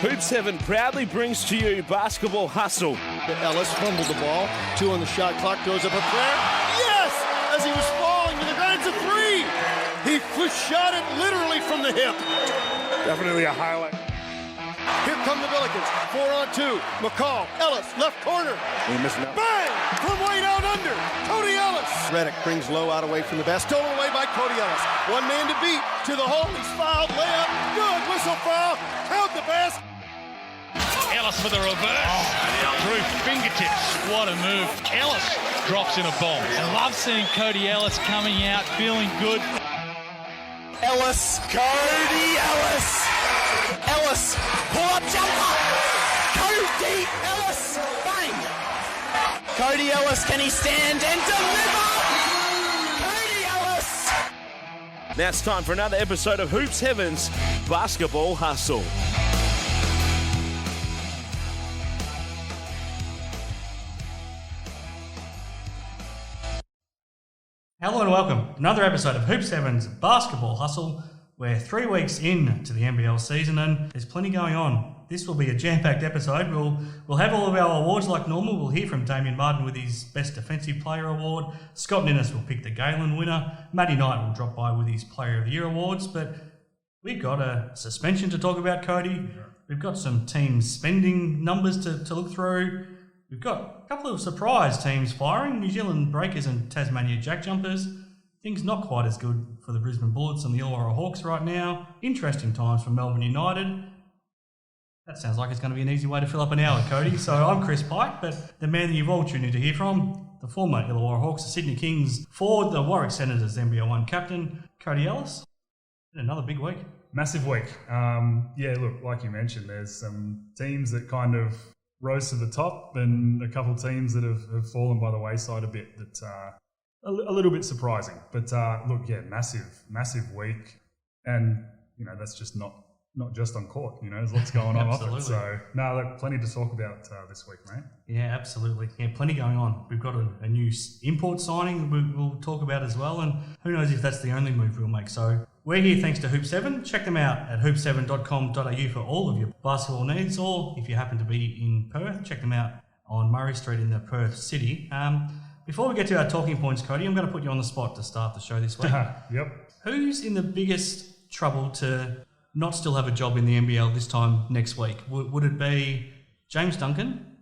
Hoop 7 proudly brings to you Basketball Hustle. Ellis fumbled the ball. 2 on the shot clock. Goes up a prayer. Yes! As he was falling to the ground, it's a 3. He shot it literally from the hip. Definitely a highlight. Here come the Billikens. 4 on 2. McCall. Ellis. Left corner. We missed out. Bang! From way down under. Cody Ellis. Reddick brings low out away from the best. Stolen away by Cody Ellis. One man to beat. To the hole. He's fouled. Layup. Good. Whistle foul. Count the best. Ellis for the reverse. Through fingertips. What a move. Ellis drops in a bomb. I love seeing Cody Ellis coming out feeling good. Ellis. Cody Ellis. Ellis. Pull-up jumper. Cody Ellis. Bang. Cody Ellis, can he stand and deliver? Cody Ellis. Now it's time for another episode of Hoops Heaven's Basketball Hustle. Hello and welcome. Another episode of Hoops Heaven's Basketball Hustle. We're 3 weeks in to the NBL season and there's plenty going on. This will be a jam-packed episode. We'll have all of our awards like normal. We'll hear from Damien Martin with his Best Defensive Player Award. Scott Ninnis will pick the Galen winner. Matty Knight will drop by with his Player of the Year awards. But we've got a suspension to talk about, Cody. We've got some team spending numbers to look through. We've got a couple of surprise teams firing. New Zealand Breakers and Tasmania JackJumpers. Things not quite as good for the Brisbane Bullets and the Illawarra Hawks right now. Interesting times for Melbourne United. That sounds like it's going to be an easy way to fill up an hour, Cody. So I'm Chris Pike, but the man that you've all tuned in to hear from, the former Illawarra Hawks, the Sydney Kings forward, the Warwick Senators NBL 1 captain, Cody Ellis. Another big week. Massive week. Look, like you mentioned, there's some teams that kind of rose to the top and a couple teams that have fallen by the wayside a bit that are a little bit surprising. But massive week. And, that's just not just on court, there's lots going on off it. So, plenty to talk about this week, mate. Yeah, absolutely. Yeah, plenty going on. We've got a new import signing we'll talk about as well, and who knows if that's the only move we'll make. So we're here thanks to Hoop 7. Check them out at hoop7.com.au for all of your basketball needs, or if you happen to be in Perth, check them out on Murray Street in the Perth city. Before we get to our talking points, Cody, I'm going to put you on the spot to start the show this week. Yep. Who's in the biggest trouble to not still have a job in the NBL this time next week? Would it be James Duncan,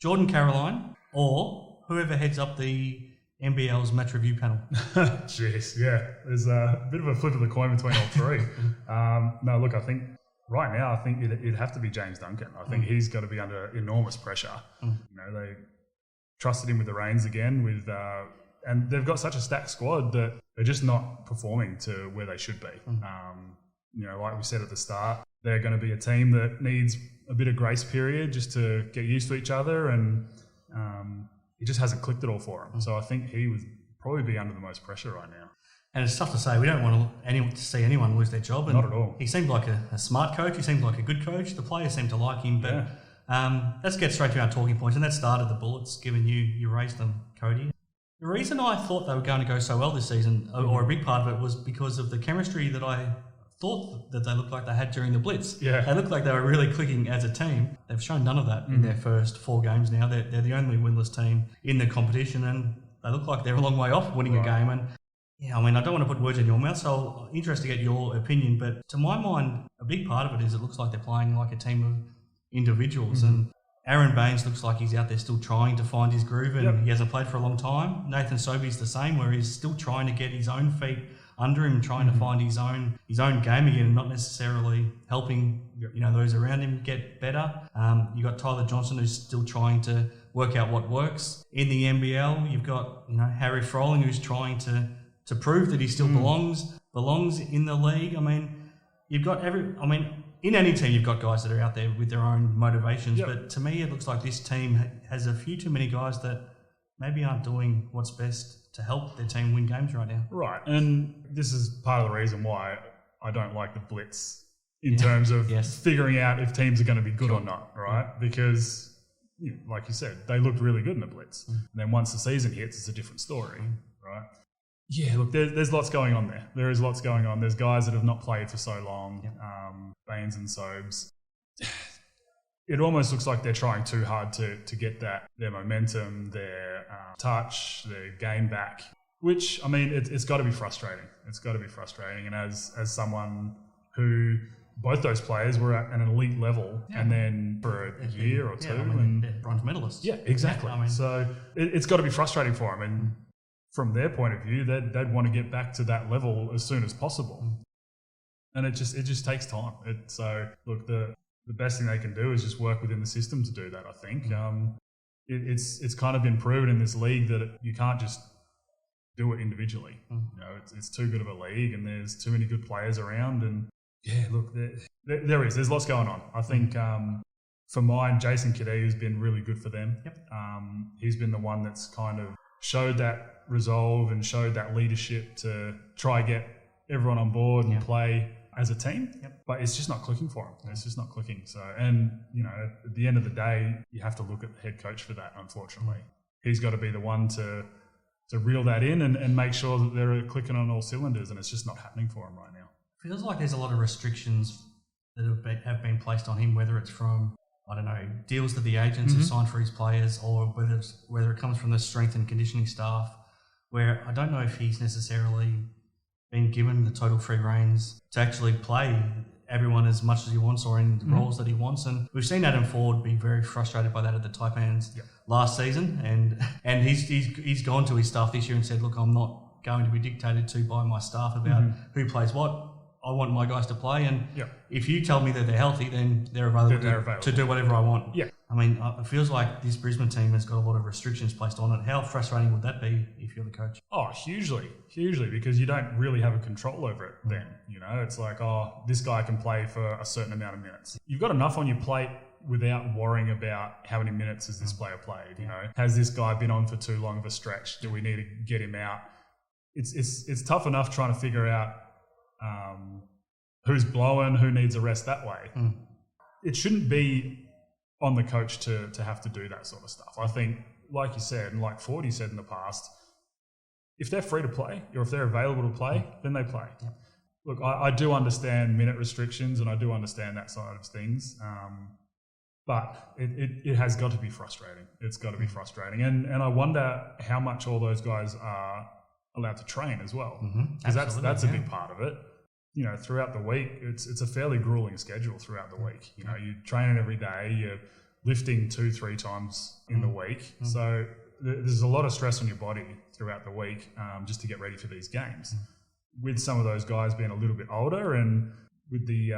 Jordan Caroline, or whoever heads up the NBL's match review panel? Jeez, yeah. There's a bit of a flip of the coin between all three. I think right now, it'd have to be James Duncan. I think he's got to be under enormous pressure. They trusted him with the reins again and they've got such a stacked squad that they're just not performing to where they should be. Like we said at the start, they're going to be a team that needs a bit of grace period just to get used to each other, and it just hasn't clicked at all for him. So I think he would probably be under the most pressure right now. And it's tough to say. We don't want to see anyone lose their job. And not at all. He seemed like a smart coach. He seemed like a good coach. The players seem to like him. But let's get straight to our talking points. And that started the Bullets, given you raised them, Cody. The reason I thought they were going to go so well this season, or a big part of it, was because of the chemistry that I thought that they looked like they had during the Blitz. Yeah. They looked like they were really clicking as a team. They've shown none of that in their first 4 games now. They're the only winless team in the competition, and they look like they're a long way off winning a game. And I don't want to put words in your mouth, so I'm interested to get your opinion. But to my mind, a big part of it is it looks like they're playing like a team of individuals. And Aaron Baines looks like he's out there still trying to find his groove, and he hasn't played for a long time. Nathan Sobey's the same, where he's still trying to get his own feet under him, trying to find his own game again, and not necessarily helping those around him get better. You got Tyler Johnson, who's still trying to work out what works in the NBL. You've got Harry Froling, who's trying to prove that he still belongs in the league. You've got in any team you've got guys that are out there with their own motivations, but to me it looks like this team has a few too many guys that maybe aren't doing what's best to help their team win games right now. Right, and this is part of the reason why I don't like the Blitz in terms of figuring out if teams are going to be good or not, right? Because, like you said, they looked really good in the Blitz. And then once the season hits, it's a different story, right? Yeah, look, there's lots going on there. There is lots going on. There's guys that have not played for so long, Baines and Sobes. it almost looks like they're trying too hard to get their momentum, their touch, their game back, which, I mean, it's got to be frustrating. It's got to be frustrating. And as someone who, both those players were at an elite level, and then for a year or two, and bronze medalists. Yeah, exactly. So it's got to be frustrating for them. And from their point of view, they'd want to get back to that level as soon as possible. And it just takes time. So look, the best thing they can do is just work within the system to do that, I think. It's kind of been proven in this league that you can't just do it individually. You know, it's too good of a league, and there's too many good players around. And yeah, look, there's lots going on. I think for mine, Jason Kadee has been really good for them. He's been the one that's kind of showed that resolve and showed that leadership to try get everyone on board and play as a team, but it's just not clicking for him. It's just not clicking. So, and you know, at the end of the day, you have to look at the head coach for that. Unfortunately, he's got to be the one to reel that in and make sure that they're clicking on all cylinders, and it's just not happening for him right now. Feels like there's a lot of restrictions that have been placed on him, whether it's from, I don't know, deals that the agents have signed for his players, or whether it comes from the strength and conditioning staff, where I don't know if he's necessarily been given the total free reins to actually play everyone as much as he wants or in the roles that he wants. And we've seen Adam Ford be very frustrated by that at the Taipans last season, and he's gone to his staff this year and said, look, I'm not going to be dictated to by my staff about who plays what. I want my guys to play, and if you tell me that they're healthy, then they're available to do whatever I want. I mean, it feels like this Brisbane team has got a lot of restrictions placed on it. How frustrating would that be if you're the coach? Oh, hugely, because you don't really have a control over it then. You know, it's like, oh, this guy can play for a certain amount of minutes. You've got enough on your plate without worrying about how many minutes has this player played. You know, has this guy been on for too long of a stretch? Do we need to get him out? It's tough enough trying to figure out who's blowing, who needs a rest that way. It shouldn't be on the coach to have to do that sort of stuff. I think, like you said, and like Fordy said in the past, if they're free to play or if they're available to play, then they play. Look, I do understand minute restrictions, and I do understand that side of things, but it has got to be frustrating. It's got to be frustrating. And I wonder how much all those guys are allowed to train as well, because that's a big part of it. You know, throughout the week, it's a fairly grueling schedule throughout the week. You know, you're training every day, you're lifting 2-3 times in the week. So there's a lot of stress on your body throughout the week just to get ready for these games. With some of those guys being a little bit older and with the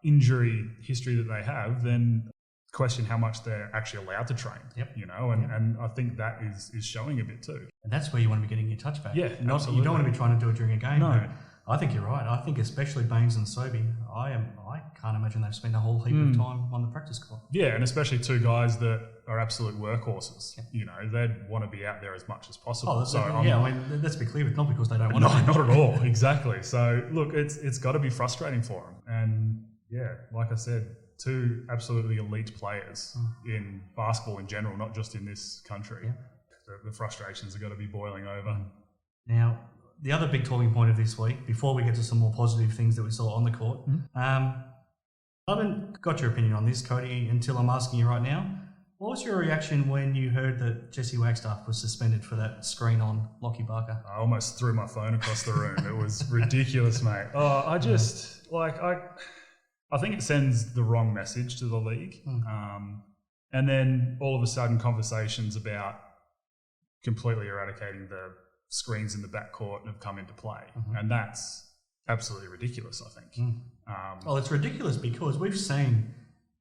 injury history that they have, then question how much they're actually allowed to train. You know, and I think that is showing a bit too. And that's where you want to be getting your touch back. Yeah, absolutely. You don't want to be trying to do it during a game. No. I think you're right. I think especially Baines and Sobey, I can't imagine they've spent a whole heap of time on the practice court. Yeah, and especially two guys that are absolute workhorses. You know, they'd want to be out there as much as possible. I mean, let's be clear, it's not because they don't want to. No, not at all. Exactly. So look, it's got to be frustrating for them. And yeah, like I said, two absolutely elite players in basketball in general, not just in this country. The frustrations are going to be boiling over. Now, the other big talking point of this week, before we get to some more positive things that we saw on the court, I haven't got your opinion on this, Cody, until I'm asking you right now. What was your reaction when you heard that Jesse Wagstaff was suspended for that screen on Lachie Barker? I almost threw my phone across the room. It was ridiculous, mate. Oh, I think it sends the wrong message to the league. And then all of a sudden conversations about completely eradicating the screens in the backcourt have come into play. And that's absolutely ridiculous, I think. Well, it's ridiculous because we've seen,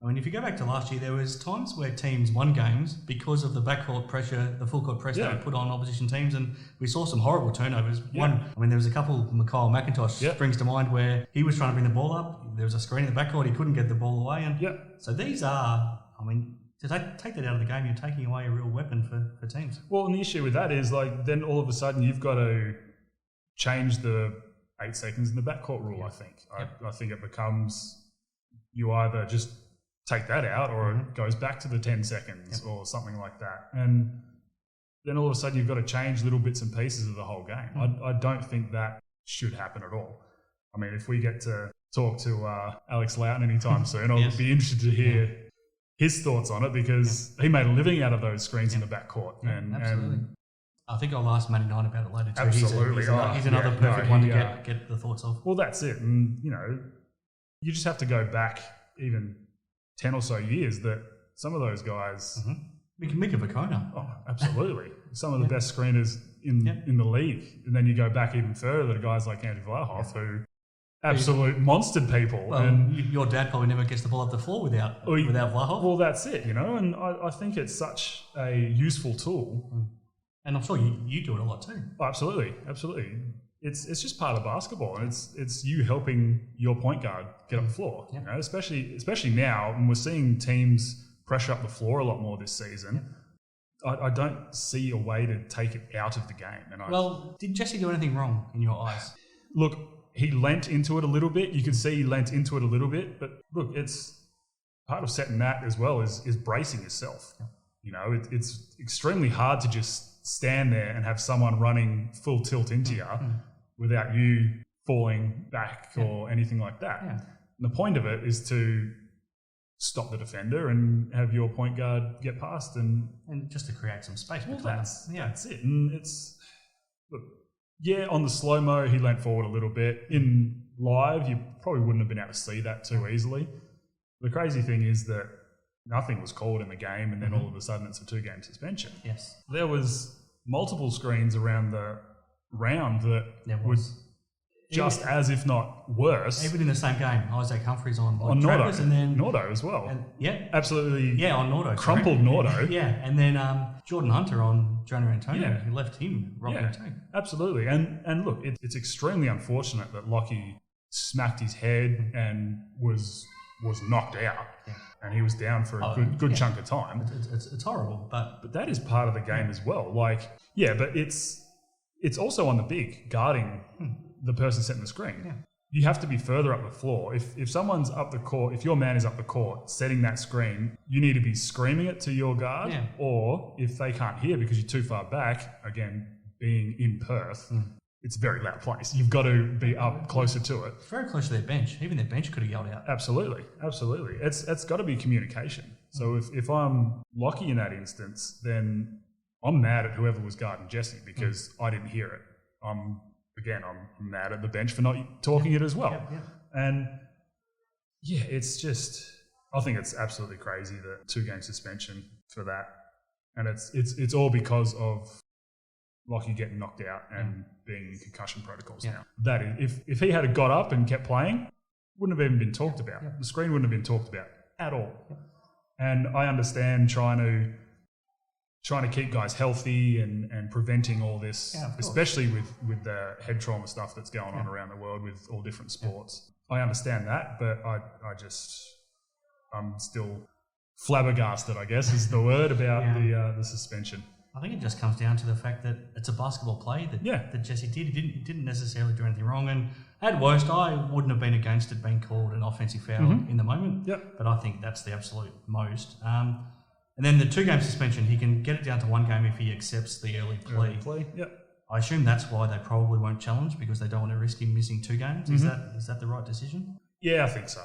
I mean, if you go back to last year, there was times where teams won games because of the backcourt pressure, the full court press they put on opposition teams, and we saw some horrible turnovers. One, I mean, there was a couple, Mikhail McIntosh springs to mind, where he was trying to bring the ball up, there was a screen in the backcourt, he couldn't get the ball away, and so these are, I mean, to take that out of the game, you're taking away a real weapon for teams. Well, and the issue with that is, like, then all of a sudden you've got to change the 8 seconds in the backcourt rule, I think. I think it becomes, you either just take that out or it goes back to the 10 seconds or something like that. And then all of a sudden you've got to change little bits and pieces of the whole game. I don't think that should happen at all. I mean, if we get to talk to Alex Loughton anytime soon, I'll be interested to hear his thoughts on it because he made a living out of those screens in the backcourt. Absolutely. I think I'll ask Matty Knight about it later too. Absolutely. He's another perfect one to get the thoughts of. Well, that's it. And, you just have to go back even 10 or so years that some of those guys... Mika Vacona. Oh, absolutely. Some of the best screeners in the league. And then you go back even further to guys like Andy Vlahoff who absolute monstered people. Well, and your dad probably never gets the ball up the floor without Vlahoff. Well, that's it, and I think it's such a useful tool. And I'm sure you do it a lot too. Oh, absolutely. It's just part of basketball, and it's you helping your point guard get up the floor. Especially now, and we're seeing teams pressure up the floor a lot more this season. I don't see a way to take it out of the game. And did Jesse do anything wrong in your eyes? Look, he lent into it a little bit. You can see he lent into it a little bit, but look, it's part of setting that as well is bracing yourself. It's extremely hard to just stand there and have someone running full tilt into you without you falling back or anything like that. And the point of it is to stop the defender and have your point guard get past and just to create some space. Well, that's it. And on the slow-mo, he leant forward a little bit. In live, you probably wouldn't have been able to see that too easily. The crazy thing is that nothing was called in the game, and then all of a sudden it's a 2-game suspension. Yes. There was multiple screens around the round that was just as, if not worse. Even in the same game, Isaac Humphries on Nordo, and then Nordo as well. Absolutely. Yeah, on Nordo. Crumpled Nordo. And then Jordan Hunter on Jonah Antonio, who left him rocking too. Absolutely. And look, it's extremely unfortunate that Lachie smacked his head and was knocked out. Yeah. And he was down for a good chunk of time. It's horrible, but that is part of the game as well. But it's also on the big guarding the person setting the screen. Yeah. You have to be further up the floor. If someone's up the court, if your man is up the court setting that screen, you need to be screaming it to your guard. Yeah. Or if they can't hear because you're too far back, again, being in Perth, it's a very loud place. You've got to be up closer to it. Very close to their bench. Even their bench could have yelled out. Absolutely. It's got to be communication. So if I'm Lachie in that instance, then I'm mad at whoever was guarding Jesse because I didn't hear it. I'm mad at the bench for not talking it as well. And it's just, I think it's absolutely crazy that 2-game suspension for that. And it's all because of Lachie getting knocked out and being in concussion protocols now. That is, if he had got up and kept playing, wouldn't have even been talked about. The screen wouldn't have been talked about at all. And I understand trying to keep guys healthy and preventing all this, especially with the head trauma stuff that's going on around the world with all different sports. I understand that, but I'm still flabbergasted, I guess is the word, about the suspension. I think it just comes down to the fact that it's a basketball play that Jesse did. He didn't necessarily do anything wrong, and at worst, I wouldn't have been against it being called an offensive foul in the moment. But I think that's the absolute most. And then the 2-game suspension, he can get it down to 1 game if he accepts the early plea. I assume that's why they probably won't challenge, because they don't want to risk him missing 2 games. Is that the right decision? Yeah, I think so.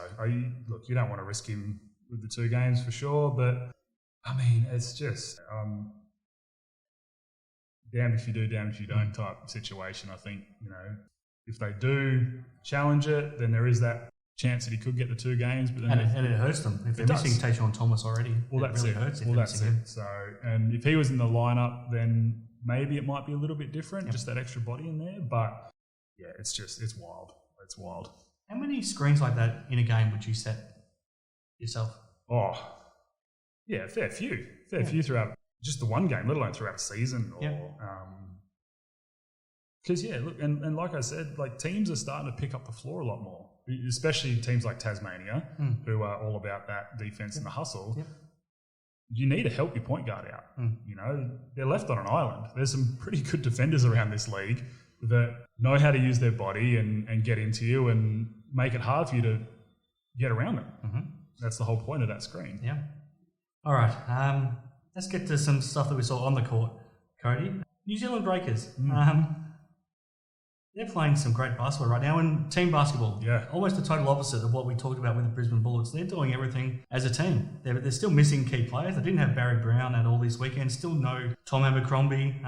Look, you don't want to risk him with the 2 games for sure, but I mean, it's just damned if you do, damned if you don't type situation. I think, if they do challenge it, then there is that chance that he could get the 2 games, but then and it hurts them if they're missing Tayshaun Thomas already. Well, that's really it. Hurts if well, they're that's missing it. So, and if he was in the lineup, then maybe it might be a little bit different, just that extra body in there. But it's wild. It's wild. How many screens like that in a game would you set yourself? Oh, yeah, fair few throughout just the 1 game, let alone throughout a season. Because look, and like I said, like teams are starting to pick up the floor a lot more, especially teams like Tasmania, who are all about that defense and the hustle. You need to help your point guard out. They're left on an island. There's some pretty good defenders around this league that know how to use their body and get into you and make it hard for you to get around them. That's the whole point of that screen. All right. Let's get to some stuff that we saw on the court, Cody. New Zealand Breakers. They're playing some great basketball right now, and team basketball. Yeah. Almost the total opposite of what we talked about with the Brisbane Bullets. They're doing everything as a team. They're still missing key players. They didn't have Barry Brown at all this weekend. Still no Tom Abercrombie.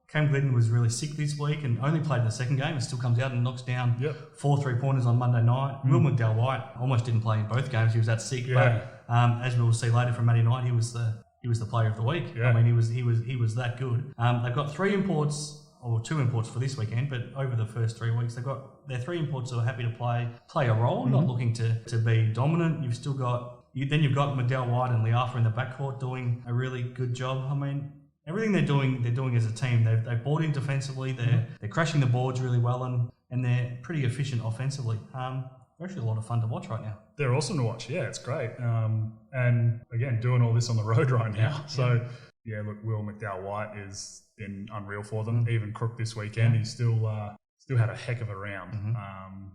Cam Glidden was really sick this week and only played in the second game and still comes out and knocks down 4 3-pointers on Monday night. Will McDowell-White almost didn't play in both games. He was that sick. Yeah. But as we will see later from Matty Knight, he was the player of the week. Yeah. I mean, he was that good. They've got 3 imports, or 2 imports for this weekend, but over the first 3 weeks, they've got their 3 imports who are happy to play a role, not looking to be dominant. You've still got you've got McDowell-White and Leafa in the backcourt doing a really good job. I mean, everything they're doing as a team. They've bought in defensively. They're crashing the boards really well, and they're pretty efficient offensively. They're actually a lot of fun to watch right now. They're awesome to watch. Yeah, it's great. And again, doing all this on the road right now. So yeah, look, Will McDowell-White has been unreal for them. Even Crook this weekend, he still had a heck of a round.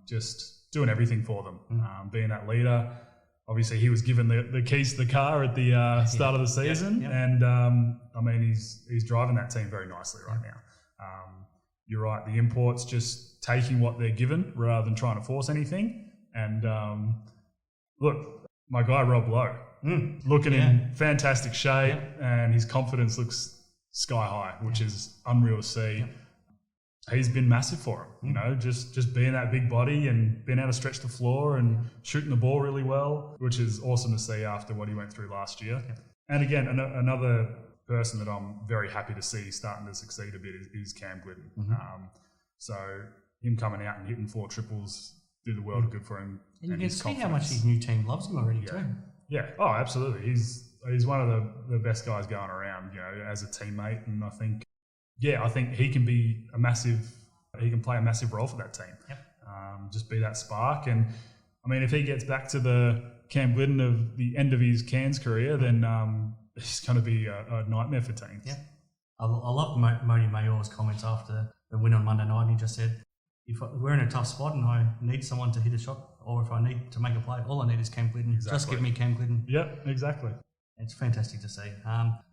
Just doing everything for them, being that leader. Obviously, he was given the keys to the car at the start of the season, and I mean, he's driving that team very nicely right now. You're right, the imports just taking what they're given rather than trying to force anything. And look, my guy Rob Lowe, looking in fantastic shape, and his confidence looks sky high, which is unreal to see. He's been massive for him, you know, just being that big body and being able to stretch the floor and shooting the ball really well, which is awesome to see after what he went through last year. And again, another person that I'm very happy to see starting to succeed a bit is Cam Glidden. So him coming out and hitting 4 triples do the world of good for him. And you can see how much his new team loves him already too. Yeah, oh, absolutely. He's one of the best guys going around, you know, as a teammate, and I think he can be he can play a massive role for that team. Just be that spark. And I mean, if he gets back to the Cam Glidden of the end of his Cairns career, then it's going to be a nightmare for teams. Yeah. I love Modi Mayor's comments after the win on Monday night. He just said, if we're in a tough spot and I need someone to hit a shot, or if I need to make a play, all I need is Cam Glidden. Exactly. Just give me Cam Glidden. Yep, exactly. It's fantastic to see.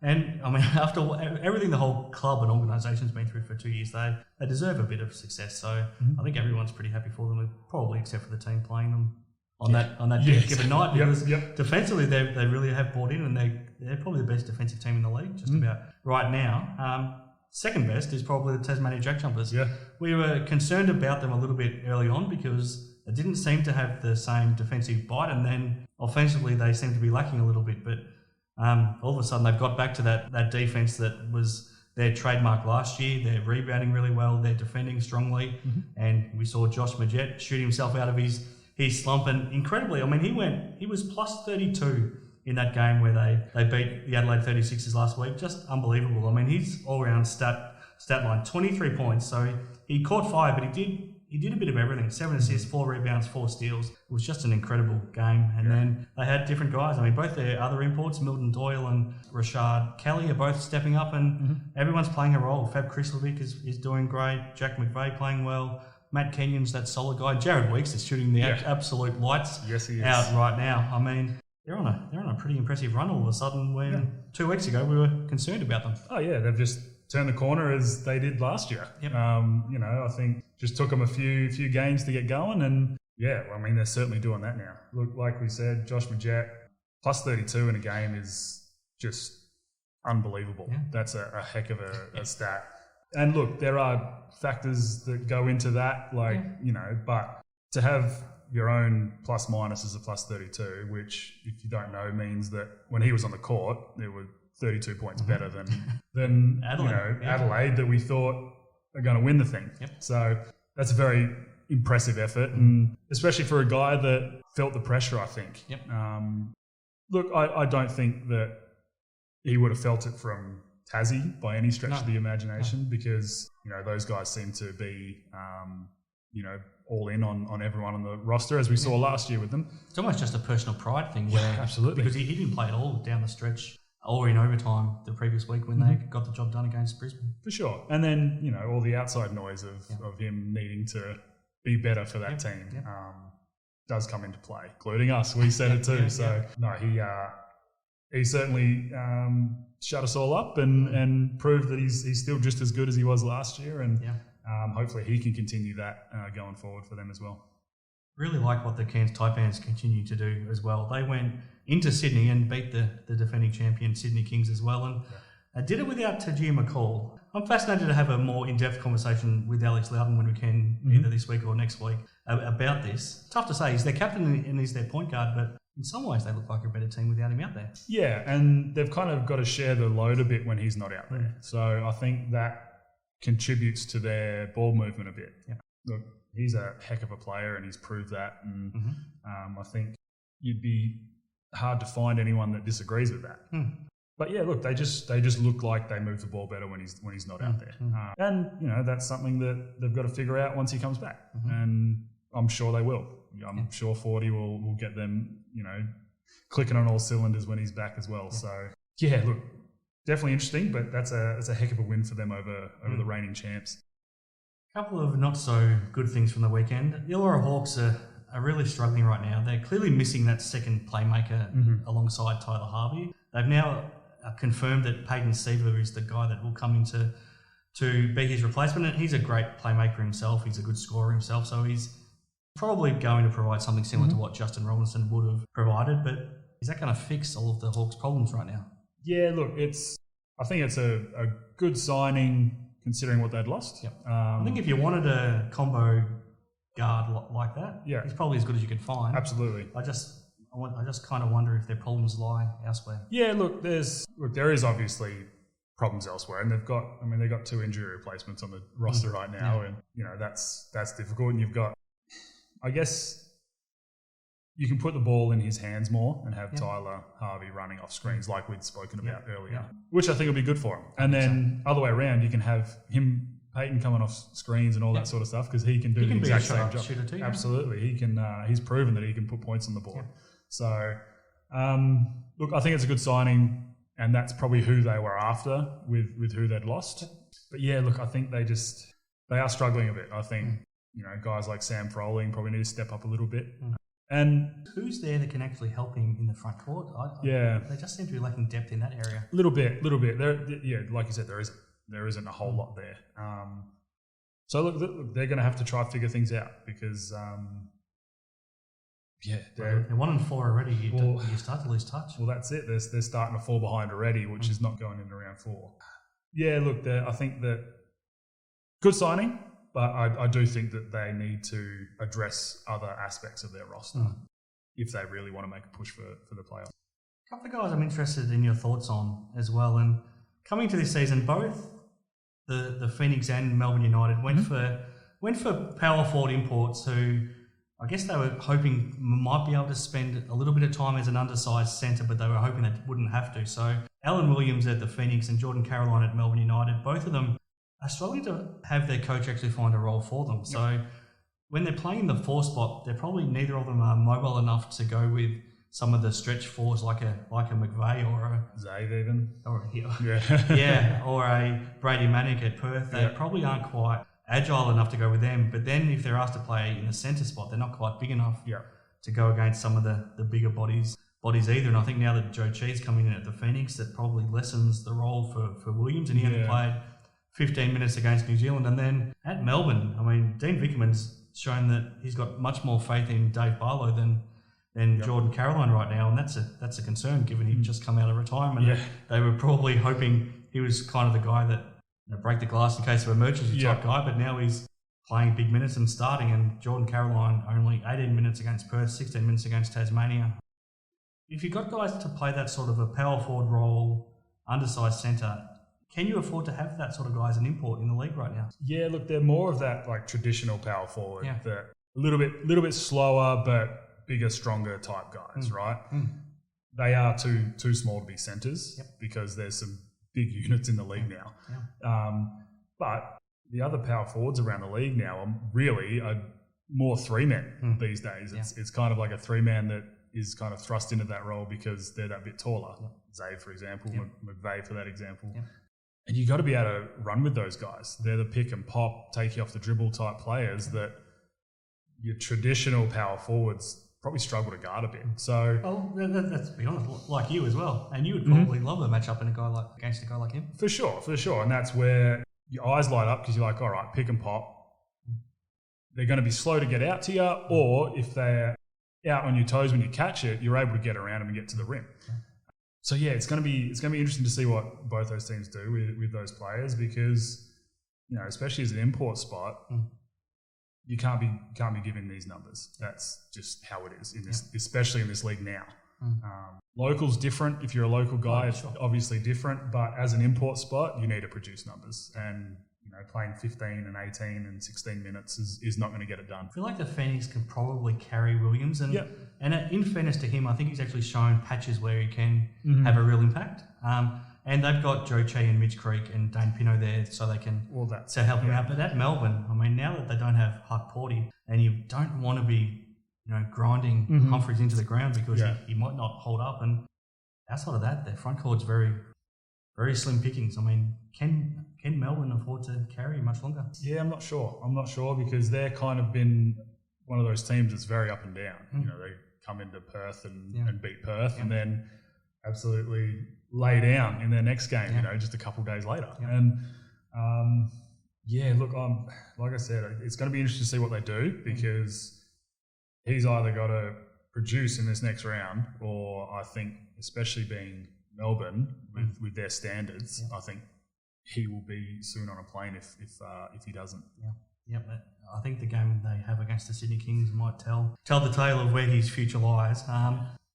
And I mean, after everything the whole club and organisation's been through for 2 years, they deserve a bit of success. So I think everyone's pretty happy for them, probably except for the team playing them on that given night. Because defensively, they really have bought in, and they're probably the best defensive team in the league just about right now. Second best is probably the Tasmania JackJumpers. Yeah. We were concerned about them a little bit early on because they didn't seem to have the same defensive bite, and then offensively they seem to be lacking a little bit. But all of a sudden they've got back to that defence that was their trademark last year. They're rebounding really well. They're defending strongly. And we saw Josh Majette shoot himself out of his slump. And incredibly, I mean, he was plus 32 in that game where they beat the Adelaide 36ers last week. Just unbelievable. I mean, his all-round stat line, 23 points. So he caught fire, but he did a bit of everything. 7 assists, 4 rebounds, 4 steals. It was just an incredible game. And then they had different guys. I mean, both their other imports, Milton Doyle and Rashard Kelly, are both stepping up, and everyone's playing a role. Fab Krislovic is doing great. Jack McVeigh playing well. Matt Kenyon's that solid guy. Jared Weeks is shooting the absolute lights out right now. I mean, they're on a pretty impressive run all of a sudden when 2 weeks ago we were concerned about them. Oh yeah, they've just turned the corner as they did last year. You know, I think just took them a few games to get going, and I mean, they're certainly doing that now. Look, like we said, Josh Majette plus 32 in a game is just unbelievable. That's a heck of a stat. And look, there are factors that go into that, like, you know, but to have your own plus minus as a plus 32, which, if you don't know, means that when he was on the court, there were 32 points better than Adelaide, Adelaide that we thought are going to win the thing. So that's a very impressive effort, and especially for a guy that felt the pressure, I think. Look, I don't think that he would have felt it from Tassie by any stretch of the imagination, because, you know, those guys seem to be, you know, all in on everyone on the roster, as we saw last year with them. It's almost just a personal pride thing. Absolutely. Because he didn't play at all down the stretch or in overtime the previous week when they got the job done against Brisbane. For sure. And then, you know, all the outside noise of him needing to be better for that team does come into play, including us. We said it too. No, he certainly shut us all up and proved that he's still just as good as he was last year. And hopefully he can continue that going forward for them as well. Really like what the Cairns Taipans continue to do as well. They went into Sydney and beat the defending champion Sydney Kings as well, and did it without Tajir McCall. I'm fascinated to have a more in-depth conversation with Alex Loudon when we can, either this week or next week, about this. Tough to say. He's their captain and he's their point guard, but in some ways they look like a better team without him out there. Yeah, and they've kind of got to share the load a bit when he's not out there. So I think that contributes to their ball movement a bit. Yeah. Look, he's a heck of a player and he's proved that. And I think you'd be hard to find anyone that disagrees with that. But yeah, look, they just look like they move the ball better when he's not out there. And, you know, that's something that they've got to figure out once he comes back. And I'm sure they will. I'm sure 40 will get them, you know, clicking on all cylinders when he's back as well. Yeah. So, yeah, look, definitely interesting, but that's a heck of a win for them over the reigning champs. A couple of not so good things from the weekend. The Illawarra Hawks are really struggling right now. They're clearly missing that second playmaker alongside Tyler Harvey. They've now confirmed that Peyton Sievler is the guy that will come in to be his replacement. And he's a great playmaker himself. He's a good scorer himself. So he's probably going to provide something similar to what Justin Robinson would have provided. But is that going to fix all of the Hawks' problems right now? Yeah, look, I think it's a good signing considering what they'd lost. Yep. I think if you wanted a combo guard like that, he's probably as good as you could find. Absolutely. I just kind of wonder if their problems lie elsewhere. Yeah, look, there is obviously problems elsewhere, and they've got 2 injury replacements on the roster right now, and you know that's difficult. And you've got, I guess, you can put the ball in his hands more and have Tyler Harvey running off screens like we'd spoken about earlier, which I think will be good for him. And then other way around, you can have Peyton coming off screens and all that sort of stuff because he can do the exact same job. Shooter too, absolutely, he can. He's proven that he can put points on the board. So, look, I think it's a good signing, and that's probably who they were after with who they'd lost. But yeah, look, I think they are struggling a bit. I think you know guys like Sam Froling probably need to step up a little bit. And who's there that can actually help him in the front court? They just seem to be lacking depth in that area. A little bit. Like you said, there isn't a whole lot there. So look, they're going to have to try to figure things out because, they're 1-4 already. You start to lose touch. Well, that's it. They're starting to fall behind already, which is not going into round 4. Yeah, look, I think that good signing. But I do think that they need to address other aspects of their roster if they really want to make a push for the playoffs. A couple of guys I'm interested in your thoughts on as well. And coming to this season, both the Phoenix and Melbourne United went for power forward imports who I guess they were hoping might be able to spend a little bit of time as an undersized centre, but they were hoping they wouldn't have to. So Alan Williams at the Phoenix and Jordan Caroline at Melbourne United, both of them are struggling to have their coach actually find a role for them. So when they're playing the 4 spot, they're probably neither of them are mobile enough to go with some of the stretch 4s like a McVeigh or a Zave even. Or a Brady Manick at Perth. They probably aren't quite agile enough to go with them. But then if they're asked to play in the centre spot, they're not quite big enough to go against some of the bigger bodies either. And I think now that Joe Chee's coming in at the Phoenix, that probably lessens the role for Williams, and he only played 15 minutes against New Zealand. And then at Melbourne, I mean, Dean Vickerman's shown that he's got much more faith in Dave Barlow than Jordan Caroline right now, and that's a concern given he'd just come out of retirement. They were probably hoping he was kind of the guy that break the glass in case of emergency type guy, but now he's playing big minutes and starting, and Jordan Caroline only 18 minutes against Perth, 16 minutes against Tasmania. If you've got guys to play that sort of a power forward role, undersized centre, can you afford to have that sort of guy as an import in the league right now? Yeah, look, they're more of that like traditional power forward, that a little bit slower but bigger, stronger type guys, right? They are too small to be centres because there's some big units in the league now. But the other power forwards around the league now are really more 3-men these days. It's kind of like a 3-man that is kind of thrust into that role because they're that bit taller. Zay, for example, McVeigh for that example. And you got to be able to run with those guys. They're the pick and pop, take you off the dribble type players that your traditional power forwards probably struggle to guard a bit. So, let's be honest, like you as well. And you would probably love a matchup against a guy like him. For sure. And that's where your eyes light up because you're like, all right, pick and pop. They're going to be slow to get out to you, or if they're out on your toes when you catch it, you're able to get around them and get to the rim. So yeah, it's going to be interesting to see what both those teams do with those players, because especially as an import spot, you can't be given these numbers. That's just how it is in this, especially in this league now. Local's different. If you're a local guy, it's obviously different. But as an import spot, you need to produce numbers, and playing 15 and 18 and 16 minutes is not going to get it done. I feel like the Phoenix can probably carry Williams, and in fairness to him, I think he's actually shown patches where he can have a real impact. And they've got Joe Che and Mitch Creek and Dane Pino there, so they can help him out. But at Melbourne, I mean, now that they don't have Huck Porty, and you don't want to be grinding Humphreys into the ground because he might not hold up. And outside of that, their front court's very, very slim pickings. I mean, can Melbourne afford to carry much longer? Yeah, I'm not sure because they're kind of been one of those teams that's very up and down. They come into Perth and beat Perth and then absolutely lay down in their next game, just a couple of days later. And look, like I said, it's going to be interesting to see what they do, because he's either got to produce in this next round, or I think, especially being Melbourne with their standards, I think he will be soon on a plane if he doesn't. Yeah, but I think the game they have against the Sydney Kings might tell the tale of where his future lies.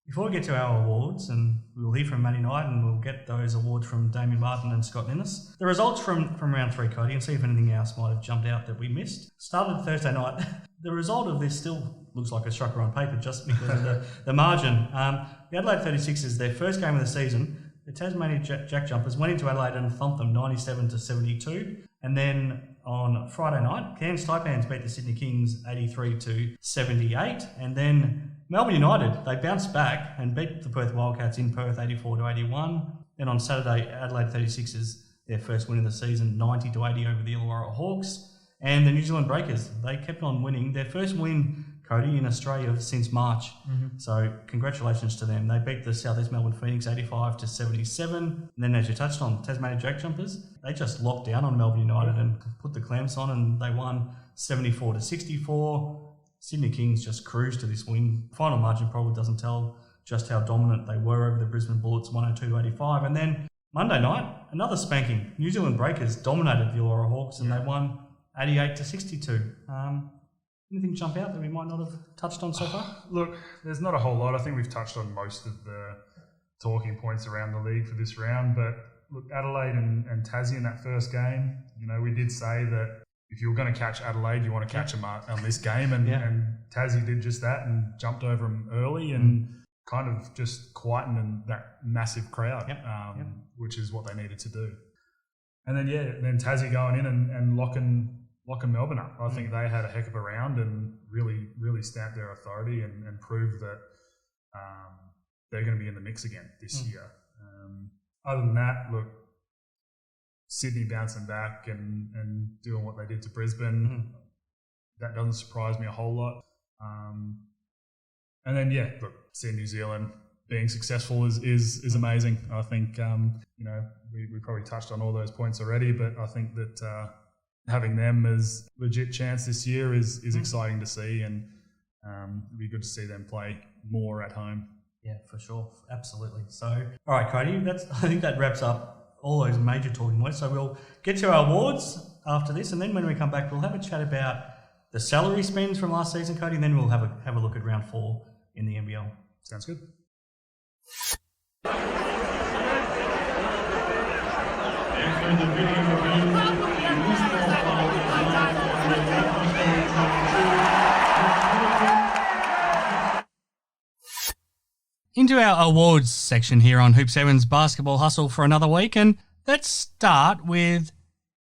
Before we get to our awards, and we'll hear from Man United, and we'll get those awards from Damien Martin and Scott Ninnis. The results from round 3, Cody, and see if anything else might have jumped out that we missed. Started Thursday night. The result of this still looks like a shocker on paper just because of the margin. The Adelaide 36ers, their first game of the season, the Tasmania JackJumpers went into Adelaide and thumped them 97-72. And then on Friday night, Cairns Taipans beat the Sydney Kings 83-78. And then Melbourne United, they bounced back and beat the Perth Wildcats in Perth 84-81. Then on Saturday, Adelaide 36ers, their first win of the season, 90-80 over the Illawarra Hawks. And the New Zealand Breakers, they kept on winning. Their first win, Cody, in Australia since March. So congratulations to them. They beat the South East Melbourne Phoenix 85-77. And then, as you touched on, Tasmania JackJumpers, they just locked down on Melbourne United and put the clamps on, and they won 74-64. Sydney Kings just cruised to this win. Final margin probably doesn't tell just how dominant they were over the Brisbane Bullets, 102-85. And then Monday night, another spanking. New Zealand Breakers dominated the Illawarra Hawks, and they won 88-62. Anything jump out that we might not have touched on so far? Look, there's not a whole lot. I think we've touched on most of the talking points around the league for this round. But look, Adelaide and Tassie in that first game, we did say that if you were going to catch Adelaide, you want to catch them on this game. And Tassie did just that and jumped over them early and kind of just quietened that massive crowd, which is what they needed to do. And then Tassie going in and locking Melbourne up. I think they had a heck of a round and really, really stamped their authority and proved that they're going to be in the mix again this year. Other than that, look, Sydney bouncing back and doing what they did to Brisbane, that doesn't surprise me a whole lot. And then, look, seeing New Zealand being successful is amazing. I think, we probably touched on all those points already, but I think that having them as legit chance this year is exciting to see, and it'd be good to see them play more at home. Yeah, for sure. Absolutely. So, all right, Cody, I think that wraps up all those major talking points. So we'll get to our awards after this, and then when we come back, we'll have a chat about the salary spends from last season, Cody, and then we'll have a look at round 4 in the NBL. Sounds good. Into our awards section here on Hoop 7's Basketball Hustle for another week, and let's start with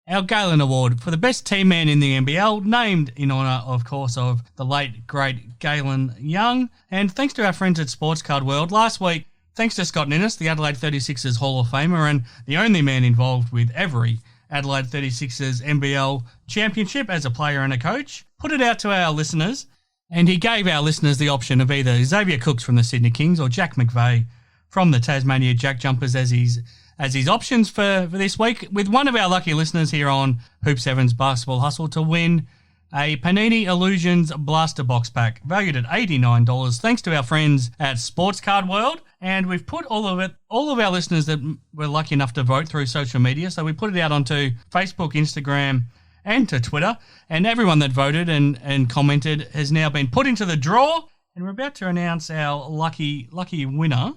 our Galen Award for the best team man in the NBL, named in honour, of course, of the late, great Galen Young. And thanks to our friends at Sports Card World, last week, thanks to Scott Ninnis, the Adelaide 36ers Hall of Famer and the only man involved with every Adelaide 36ers NBL championship as a player and a coach, put it out to our listeners, and he gave our listeners the option of either Xavier Cooks from the Sydney Kings or Jack McVeigh from the Tasmania JackJumpers as his as his options for this week, with one of our lucky listeners here on Hoop 7's Basketball Hustle to win a Panini Illusions Blaster Box Pack, valued at $89, thanks to our friends at Sports Card World. And we've put all of our listeners that were lucky enough to vote through social media. So we put it out onto Facebook, Instagram, and to Twitter. And everyone that voted and commented has now been put into the draw. And we're about to announce our lucky winner.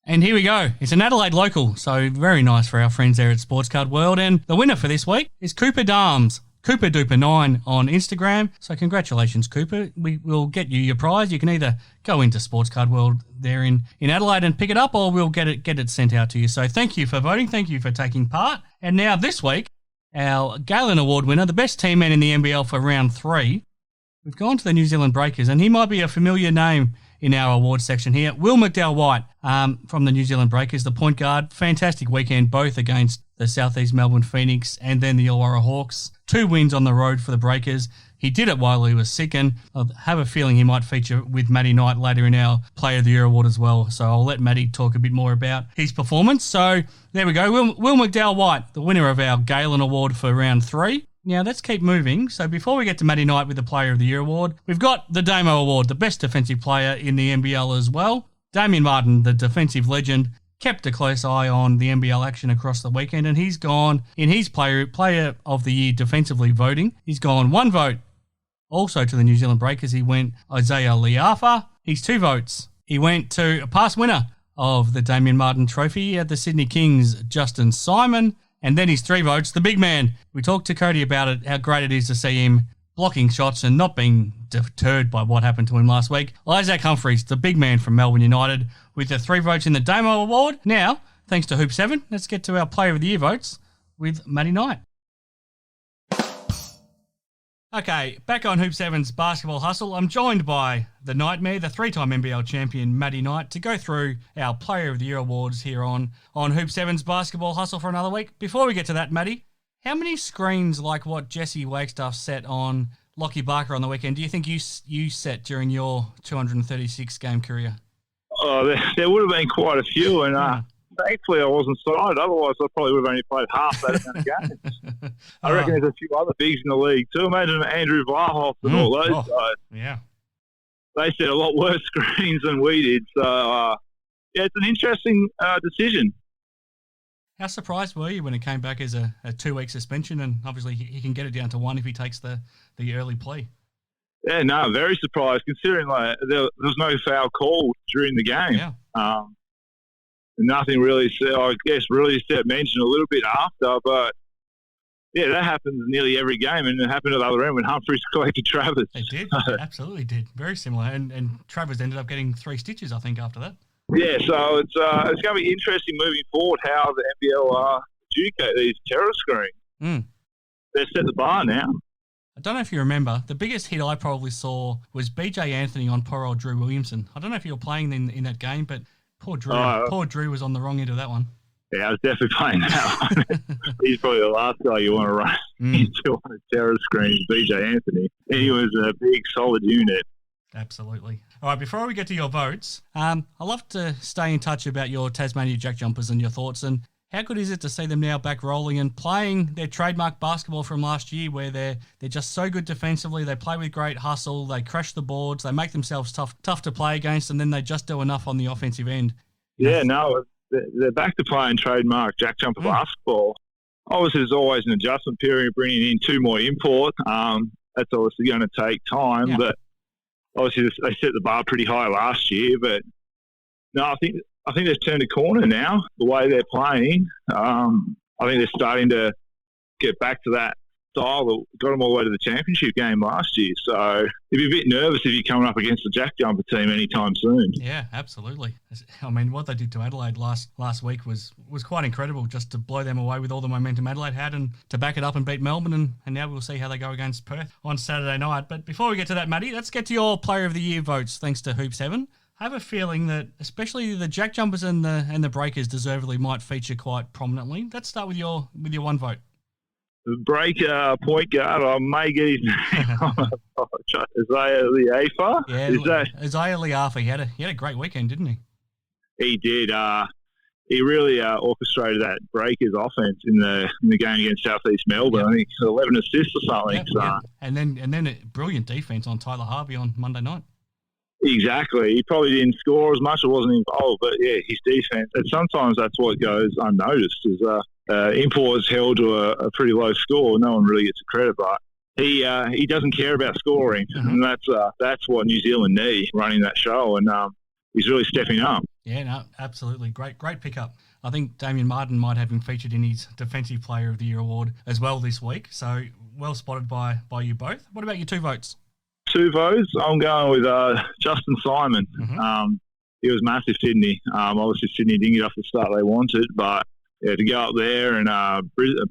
And here we go. It's an Adelaide local, so very nice for our friends there at Sports Card World. And the winner for this week is Cooper Darms, Cooper Duper 9 on Instagram. So congratulations, Cooper. We will get you your prize. You can either go into Sports Card World there in Adelaide and pick it up, or we'll get it sent out to you. So thank you for voting. Thank you for taking part. And now this week, our Galen Award winner, the best team man in the NBL for round 3, we've gone to the New Zealand Breakers, and he might be a familiar name in our awards section here. Will McDowell-White from the New Zealand Breakers, the point guard. Fantastic weekend, both against the Southeast Melbourne Phoenix and then the Illawarra Hawks. 2 wins on the road for the Breakers. He did it while he was sick, and I have a feeling he might feature with Matty Knight later in our Player of the Year award as well. So I'll let Matty talk a bit more about his performance. So there we go. Will McDowell-White, the winner of our Galen Award for round 3. Now, let's keep moving. So before we get to Matty Knight with the Player of the Year award, we've got the Damo Award, the best defensive player in the NBL as well. Damien Martin, the defensive legend, kept a close eye on the NBL action across the weekend, and he's gone in his Player of the Year defensively voting. He's gone 1 vote also to the New Zealand Breakers. He went Isaiah Liafa. He's 2 votes. He went to a past winner of the Damien Martin Trophy at the Sydney Kings, Justin Simon. And then his 3 votes, the big man. We talked to Cody about it, how great it is to see him blocking shots and not being deterred by what happened to him last week. Isaac Humphries, the big man from Melbourne United, with the 3 votes in the Damo Award. Now, thanks to Hoop 7, let's get to our Player of the Year votes with Matty Knight. Okay, back on Hoop 7's Basketball Hustle, I'm joined by the Nightmare, the 3-time NBL champion, Matty Knight, to go through our Player of the Year awards here on Hoop 7's Basketball Hustle for another week. Before we get to that, Matty, how many screens like what Jesse Wagstaff set on Lachie Barker on the weekend do you think you set during your 236-game career? Oh, there would have been quite a few, and thankfully I wasn't signed. Otherwise, I probably would have only played half that amount of games. I reckon there's a few other bigs in the league too. Imagine Andrew Vlahoff and all those guys. Yeah. They set a lot worse screens than we did. So, it's an interesting decision. How surprised were you when it came back as a 2-week suspension? And obviously he can get it down to 1 if he takes the early plea. Yeah, no, very surprised considering there was no foul call during the game. Yeah. Nothing really said, I guess, really said mentioned a little bit after, but yeah, that happens nearly every game, and it happened at the other end when Humphries collected Travers. It did, absolutely did. Very similar, and Travers ended up getting 3 stitches, I think, after that. Yeah, so it's going to be interesting moving forward how the NBL adjudicate these terror screens. They've set the bar now. I don't know if you remember, the biggest hit I probably saw was BJ Anthony on poor old Drew Williamson. I don't know if you were playing in that game, but poor Drew was on the wrong end of that one. Yeah, I was definitely playing that one. He's probably the last guy you want to run into on a terror screen, BJ Anthony. He was a big, solid unit. Absolutely. All right, before we get to your votes, I'd love to stay in touch about your Tasmania JackJumpers and your thoughts. And how good is it to see them now back rolling and playing their trademark basketball from last year, where they're just so good defensively, they play with great hustle, they crash the boards, they make themselves tough to play against, and then they just do enough on the offensive end. Yeah, no, they're back to playing trademark JackJumper basketball. Obviously, there's always an adjustment period, bringing in 2 more import. That's obviously going to take time, but obviously they set the bar pretty high last year. But no, I think they've turned a corner now, the way they're playing. I think they're starting to get back to that style that got them all the way to the championship game last year. So you'd be a bit nervous if you're coming up against the JackJumper team anytime soon. Yeah, absolutely. I mean, what they did to Adelaide last week was quite incredible, just to blow them away with all the momentum Adelaide had and to back it up and beat Melbourne. And now we'll see how they go against Perth on Saturday night. But before we get to that, Matty, let's get to your Player of the Year votes, thanks to Hoop 7. I have a feeling that especially the JackJumpers and the Breakers deservedly might feature quite prominently. Let's start with your 1 vote. Breaker point guard, I may get his name. Isaiah Liafa. Yeah, Isaiah Liafa. He had a great weekend, didn't he? He did. He really orchestrated that Breakers offense in the game against Southeast Melbourne. Yep. I think 11 assists or something. Yep, so. yep. And then a brilliant defense on Tyler Harvey on Monday night. Exactly. He probably didn't score as much or wasn't involved, but yeah, his defense. And sometimes that's what goes unnoticed. Is imports held to a pretty low score. No one really gets the credit, but he doesn't care about scoring, and that's what New Zealand need running that show. And he's really stepping up. Yeah, no, absolutely. Great pickup. I think Damien Martin might have him featured in his Defensive Player of the Year award as well this week. So well spotted by you both. What about your 2 votes? 2 votes. I'm going with Justin Simon. He was massive, Sydney. Obviously, Sydney didn't get off the start they wanted, but yeah, to go up there and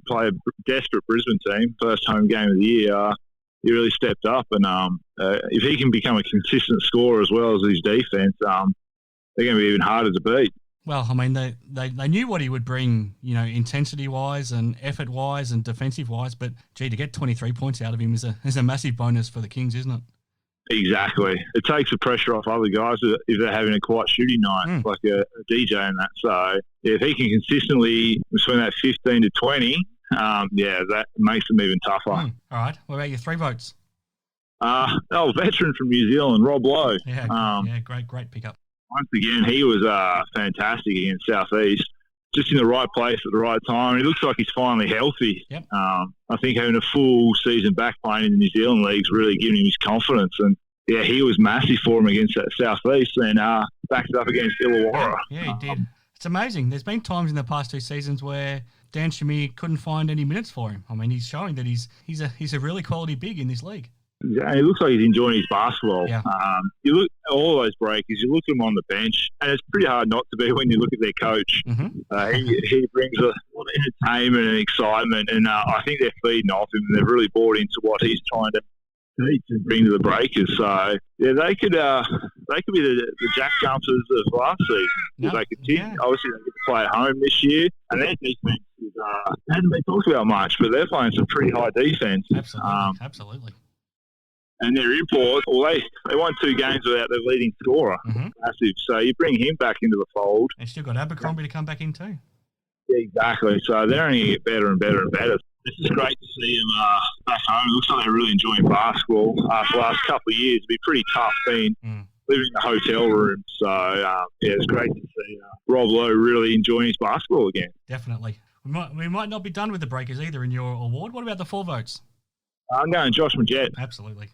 play a desperate Brisbane team, first home game of the year, he really stepped up. And if he can become a consistent scorer as well as his defence, they're going to be even harder to beat. Well, I mean, they knew what he would bring, intensity-wise and effort-wise and defensive-wise, but, gee, to get 23 points out of him is a massive bonus for the Kings, isn't it? Exactly. It takes the pressure off other guys if they're having a quiet shooting night, like a DJ and that. So, if he can consistently between that 15 to 20, that makes them even tougher. All right. What about your 3 votes? Veteran from New Zealand, Rob Lowe. Yeah, great pickup. Once again, he was fantastic against Southeast, just in the right place at the right time. He looks like he's finally healthy. Yep. I think having a full season back playing in the New Zealand league's really giving him his confidence. And, yeah, he was massive for him against that Southeast and backed it up against Illawarra. Yeah, he did. It's amazing. There's been times in the past 2 seasons where Dan Shamir couldn't find any minutes for him. I mean, he's showing that he's a really quality big in this league. And it looks like he's enjoying his basketball. Yeah. You look at all those breakers, you look at him on the bench, and it's pretty hard not to be when you look at their coach. He brings a lot of entertainment and excitement, and I think they're feeding off him, and they've really bought into what he's trying to teach and bring to the Breakers. So, yeah, they could be the JackJumpers of last season if they continue. Yeah. Obviously, they get to play at home this year, and their defense hasn't been talked about much, but they're playing some pretty high defense. Absolutely. And their import, they won 2 games without their leading scorer. Massive. So you bring him back into the fold. And still got Abercrombie to come back in too. Yeah, exactly. So they're only going to get better and better and better. It's just great to see them back home. It looks like they're really enjoying basketball for the last couple of years. It'd be pretty tough being living in a hotel room. So, it's great to see Rob Lowe really enjoying his basketball again. Definitely. We might not be done with the Breakers either in your award. What about the 4 votes? I'm going Josh Majette. Absolutely.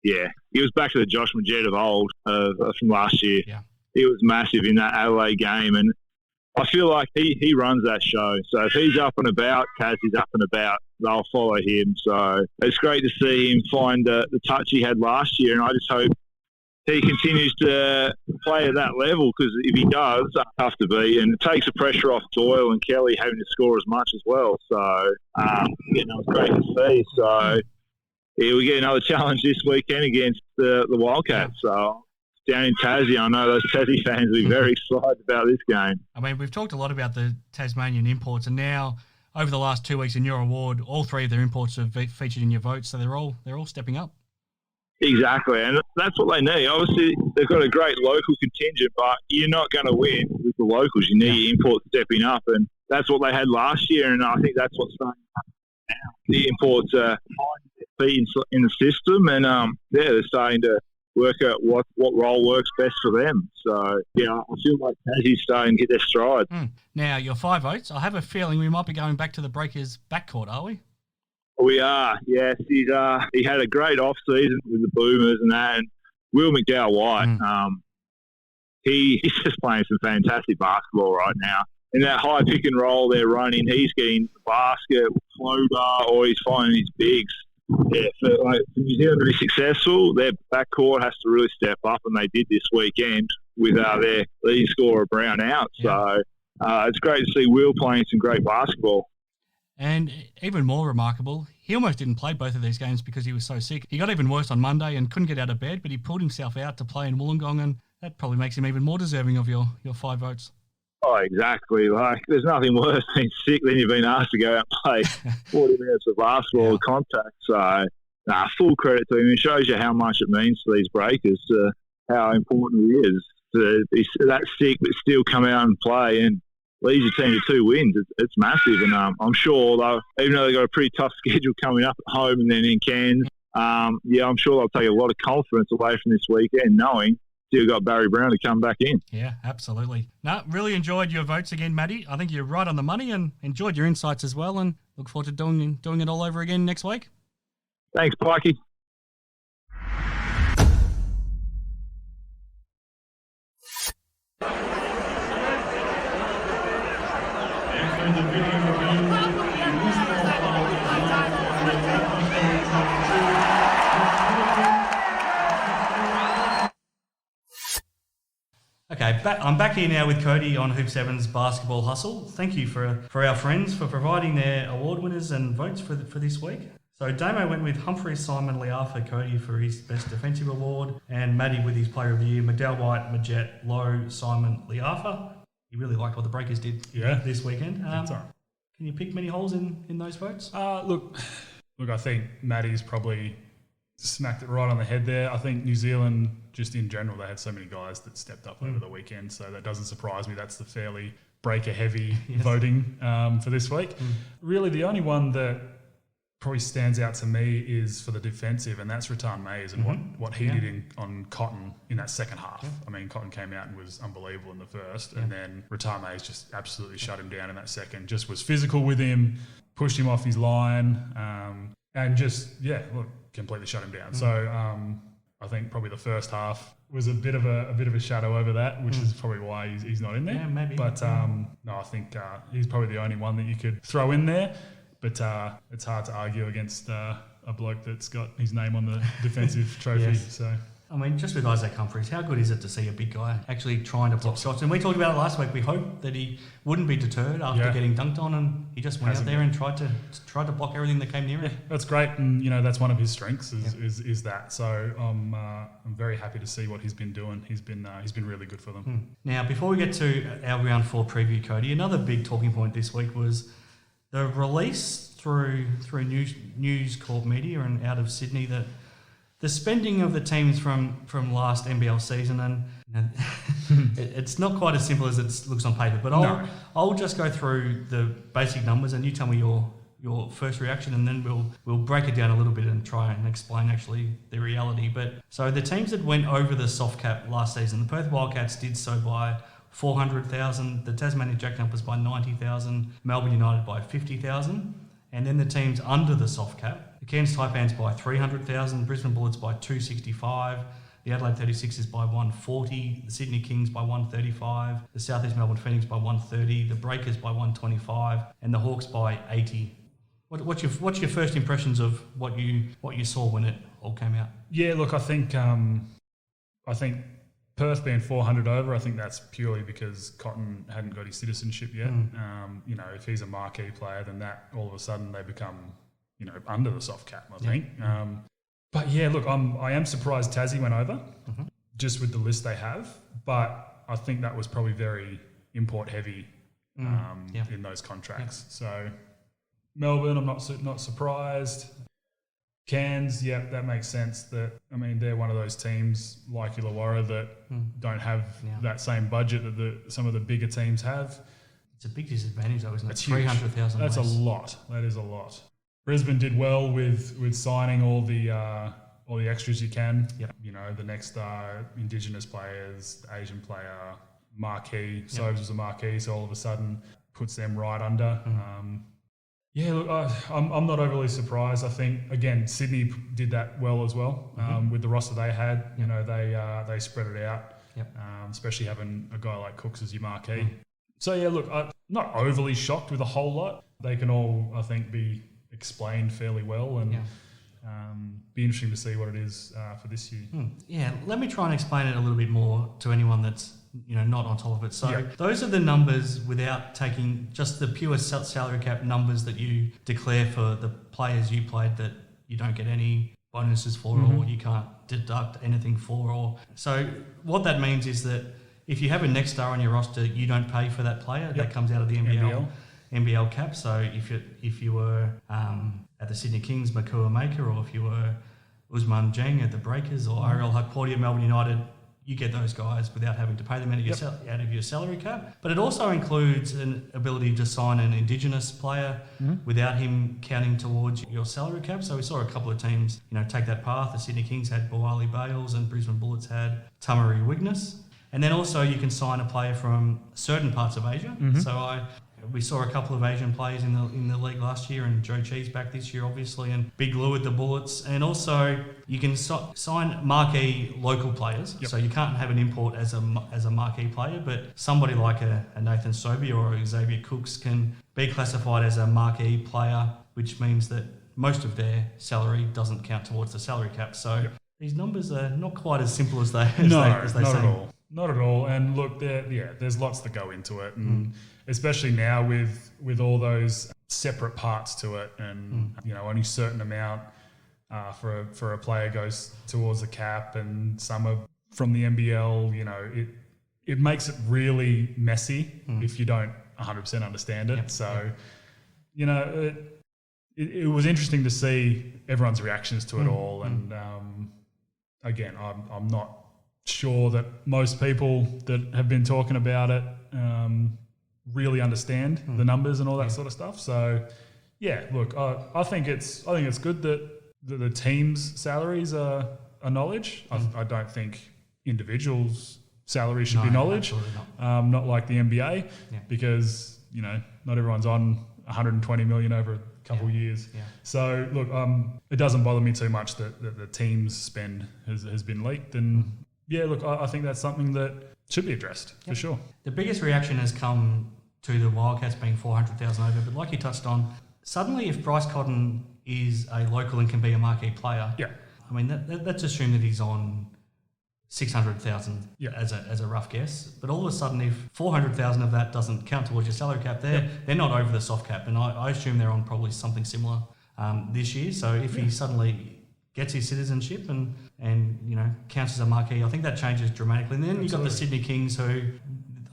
Yeah, he was back to the Josh Majette of old from last year. Yeah. He was massive in that Adelaide game, and I feel like he runs that show. So if he's up and about, Kaz is up and about, they'll follow him. So it's great to see him find the touch he had last year, and I just hope he continues to play at that level, because if he does, that's tough to beat, and it takes the pressure off Doyle and Kelly having to score as much as well. So, it's great to see. So, yeah, we get another challenge this weekend against the Wildcats. So, down in Tassie, I know those Tassie fans will be very excited about this game. I mean, we've talked a lot about the Tasmanian imports, and now over the last 2 weeks in your award, all 3 of their imports have featured in your votes, so they're all stepping up. Exactly, and that's what they need. Obviously, they've got a great local contingent, but you're not going to win with the locals. You need your imports stepping up, and that's what they had last year, and I think that's what's starting to happen now. The imports are finding their feet in the system, and they're starting to work out what role works best for them. So, yeah, I feel like Tassie's starting to get their stride. Now, your 5 votes, I have a feeling we might be going back to the Breakers' backcourt, are we? We are, yes. He had a great off-season with the Boomers and that, and Will McDowell-White, he's just playing some fantastic basketball right now. In that high pick and roll they're running, he's getting the basket, floater, or he's finding his bigs. Yeah, for New Zealand to be successful, their backcourt has to really step up, and they did this weekend with their leading scorer Brown out. So it's great to see Will playing some great basketball. And even more remarkable, he almost didn't play both of these games because he was so sick. He got even worse on Monday and couldn't get out of bed, but he pulled himself out to play in Wollongong, and that probably makes him even more deserving of your 5 votes. Oh, exactly. Like, there's nothing worse than sick than you've been asked to go out and play 40 minutes of basketball with contact. So, full credit to him. It shows you how much it means to these Breakers, how important he is. To be that sick but still come out and play and leads your team to 2 wins. It's massive. And I'm sure, even though they've got a pretty tough schedule coming up at home and then in Cairns, I'm sure they'll take a lot of confidence away from this weekend, knowing still got Barry Brown to come back in. Yeah, absolutely. No, really enjoyed your votes again, Matty. I think you're right on the money and enjoyed your insights as well, and look forward to doing it all over again next week. Thanks, Pikey. Okay, I'm back here now with Cody on Hoop 7's Basketball Hustle. Thank you for our friends for providing their award winners and votes for this week. So Damo went with Humphrey Simon Liafa Cody for his Best Defensive Award, and Matty with his Player of the Year, McDowell White, Majet, Lowe, Simon Liafa. He really liked what the Breakers did this weekend. Can you pick many holes in those votes? Look, I think Matty's probably smacked it right on the head there. I think New Zealand, just in general, they had so many guys that stepped up over the weekend, so that doesn't surprise me. That's the fairly breaker-heavy voting for this week. Really, the only one that probably stands out to me is for the defensive, and that's Rattan Mays and what he did on Cotton in that second half. I mean, Cotton came out and was unbelievable in the first, and then Rattan Mays just absolutely shut him down in that second, just was physical with him, pushed him off his line, and just, completely shut him down. So I think probably the first half was a bit of a shadow over that, which is probably why he's not in there. Yeah, maybe. But no, I think he's probably the only one that you could throw in there. But it's hard to argue against a bloke that's got his name on the defensive trophy. Yes. So. I mean, just with Isaac Humphries, how good is it to see a big guy actually trying to block shots? And we talked about it last week. We hoped that he wouldn't be deterred after getting dunked on, and he just went out there and tried to block everything that came near him. That's great, and that's one of his strengths is that. So I'm very happy to see what he's been doing. He's been really good for them. Now, before we get to our round 4 preview, Cody, another big talking point this week was the release through News Corp Media and out of Sydney that the spending of the teams from last NBL season, and it's not quite as simple as it looks on paper. But I'll just go through the basic numbers, and you tell me your first reaction, and then we'll break it down a little bit and try and explain actually the reality. But so the teams that went over the soft cap last season, the Perth Wildcats did so by 400,000, the Tasmania JackJumpers by 90,000, Melbourne United by 50,000, and then the teams under the soft cap, the Cairns Taipans by 300,000, Brisbane Bullets by 265, the Adelaide 36ers by 140, the Sydney Kings by 135, the South East Melbourne Phoenix by 130, the Breakers by 125, and the Hawks by 80. What's your first impressions of what you saw when it all came out? Yeah, look, I think Perth being 400 over, I think that's purely because Cotton hadn't got his citizenship yet. If he's a marquee player, then that all of a sudden they become, under the soft cap, I think. But yeah, look, I am surprised Tassie went over, just with the list they have. But I think that was probably very import heavy in those contracts. So Melbourne, I'm not surprised. Cairns, that makes sense. They're one of those teams like Illawarra that don't have that same budget that some of the bigger teams have. It's a big disadvantage, though, isn't it? It's 300,000. That's less. A lot. That is a lot. Brisbane did well with signing all the extras you can. Yep. The next Indigenous players, the Asian player, marquee. Sobes was a marquee, so all of a sudden puts them right under. Look, I'm not overly surprised. I think, again, Sydney did that well as well with the roster they had. They spread it out, especially having a guy like Cooks as your marquee. So, look, I'm not overly shocked with a whole lot. They can all, I think, be explained fairly well and be interesting to see what it is for this year. Yeah, let me try and explain it a little bit more to anyone that's not on top of it. So those are the numbers without taking just the pure salary cap numbers that you declare for the players you played that you don't get any bonuses for or you can't deduct anything for. So what that means is that if you have a next star on your roster, you don't pay for that player. That comes out of the NBL cap. So if you were at the Sydney Kings, Makua Maker, or if you were Usman Jeng at the Breakers or Ariel Hakporti at Melbourne United, you get those guys without having to pay them out of your salary cap. But it also includes an ability to sign an Indigenous player without him counting towards your salary cap. So we saw a couple of teams, take that path. The Sydney Kings had Boali Bales and Brisbane Bullets had Tamari Wigness. And then also you can sign a player from certain parts of Asia. So we saw a couple of Asian players in the league last year, and Joe Cheese back this year, obviously, and Big Lou at the Bullets. And also you can sign marquee local players. So you can't have an import as a marquee player, but somebody like a Nathan Sobey or a Xavier Cooks can be classified as a marquee player, which means that most of their salary doesn't count towards the salary cap. So these numbers are not quite as simple as they No, say. not at all. Not at all. And look, there's lots to go into it, and especially now with all those separate parts to it, and only a certain amount for a player goes towards the cap, and some are from the NBL. It makes it really messy if you don't 100% understand it. So, it was interesting to see everyone's reactions to it all, and again, I'm not sure that most people that have been talking about it really understand the numbers and all that sort of stuff. So, look, I think it's good that the team's salaries are knowledge. I don't think individuals' salaries should be knowledge. Not like the NBA, because not everyone's on 120 million over a couple of years. So look, it doesn't bother me too much that the team's spend has been leaked, and look, I think that's something that should be addressed for sure. The biggest reaction has come to the Wildcats being 400,000 over, but like you touched on, suddenly if Bryce Cotton is a local and can be a marquee player, I mean, let's assume that he's on 600,000 as a rough guess. But all of a sudden, if 400,000 of that doesn't count towards your salary cap, they're not over the soft cap, and I assume they're on probably something similar this year. So if he suddenly gets his citizenship and counts as a marquee, I think that changes dramatically. And then you've got the Sydney Kings, who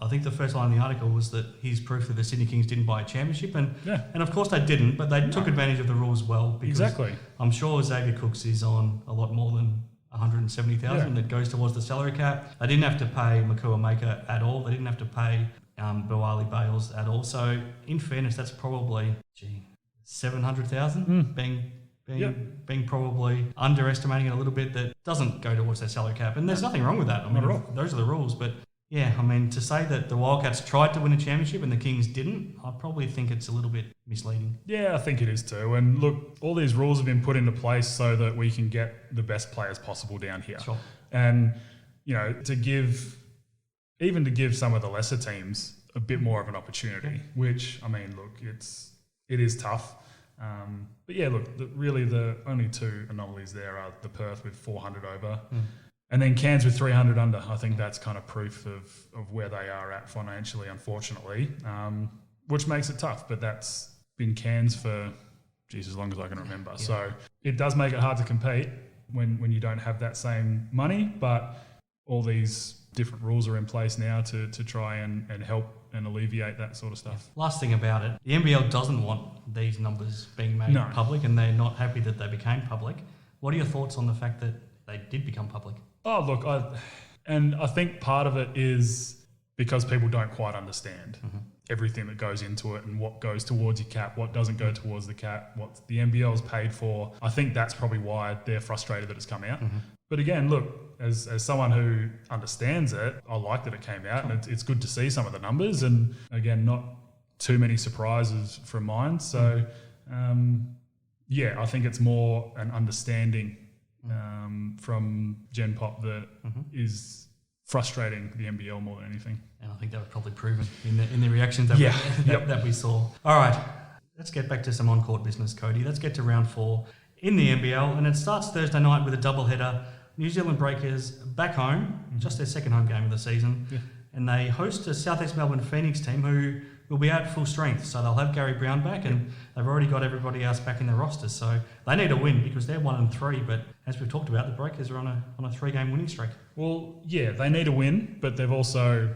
I think the first line in the article was that he's proof that the Sydney Kings didn't buy a championship, and of course they didn't, but they took advantage of the rules well. Because I'm sure Xavier Cooks is on a lot more than 170,000 that goes towards the salary cap. They didn't have to pay Makua Maker at all. They didn't have to pay Boali Bales at all. So in fairness, that's probably 700,000 being probably underestimating it a little bit. That doesn't go towards their salary cap, and there's nothing wrong with that. I mean, those are the rules. But I mean, to say that the Wildcats tried to win a championship and the Kings didn't, I probably think it's a little bit misleading. Yeah, I think it is too. And look, all these rules have been put into place so that we can get the best players possible down here. Sure. And, to give some of the lesser teams a bit more of an opportunity, which, I mean, look, it is tough. But look, the only two anomalies there are the Perth with 400 over and then Cairns with 300 under. I think that's kind of proof of where they are at financially, unfortunately, which makes it tough. But that's been Cairns for, as long as I can remember. Yeah. So it does make it hard to compete when you don't have that same money. But all these different rules are in place now to try and help and alleviate that sort of stuff. Last thing about it, the NBL doesn't want these numbers being made public, and they're not happy that they became public. What are your thoughts on the fact that they did become public? Oh, look, I think part of it is because people don't quite understand everything that goes into it and what goes towards your cap, what doesn't go towards the cap, what the NBL is paid for. I think that's probably why they're frustrated that it's come out. But again, look, as someone who understands it, I like that it came out, and it's good to see some of the numbers, and again, not too many surprises from mine. So, I think it's more an understanding from Gen Pop that is frustrating the NBL more than anything. And I think that was probably proven in the reactions that we saw. All right, let's get back to some on-court business, Cody. Let's get to round 4 in the NBL, and it starts Thursday night with a doubleheader. New Zealand Breakers back home, just their second home game of the season, and they host a Southeast Melbourne Phoenix team who will be out full strength. So they'll have Gary Brown back, and they've already got everybody else back in their rosters. So they need a win because they're 1-3. But as we've talked about, the Breakers are on a 3-game winning streak. Well, yeah, they need a win, but they've also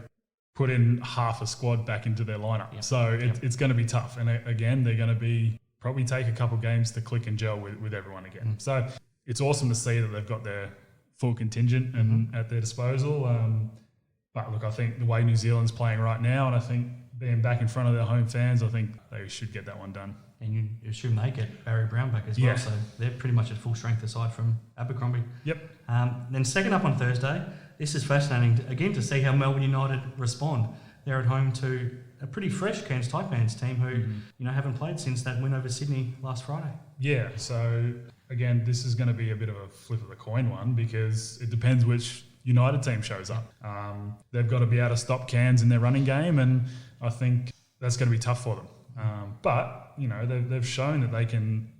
put in half a squad back into their lineup. Yep. So it's going to be tough. And again, they're going to probably take a couple games to click and gel with everyone again. So it's awesome to see that they've got their full contingent and at their disposal. But look, I think the way New Zealand's playing right now, and I think being back in front of their home fans, I think they should get that one done. And you assume they get Barry Brown back as well, so they're pretty much at full strength aside from Abercrombie. Yep. Then second up on Thursday, this is fascinating again to see how Melbourne United respond. They're at home to a pretty fresh Cairns Taipans team who haven't played since that win over Sydney last Friday. Yeah, so again, this is going to be a bit of a flip of the coin one because it depends which United team shows up. They've got to be able to stop Cairns in their running game, and I think that's going to be tough for them. But they've shown that they can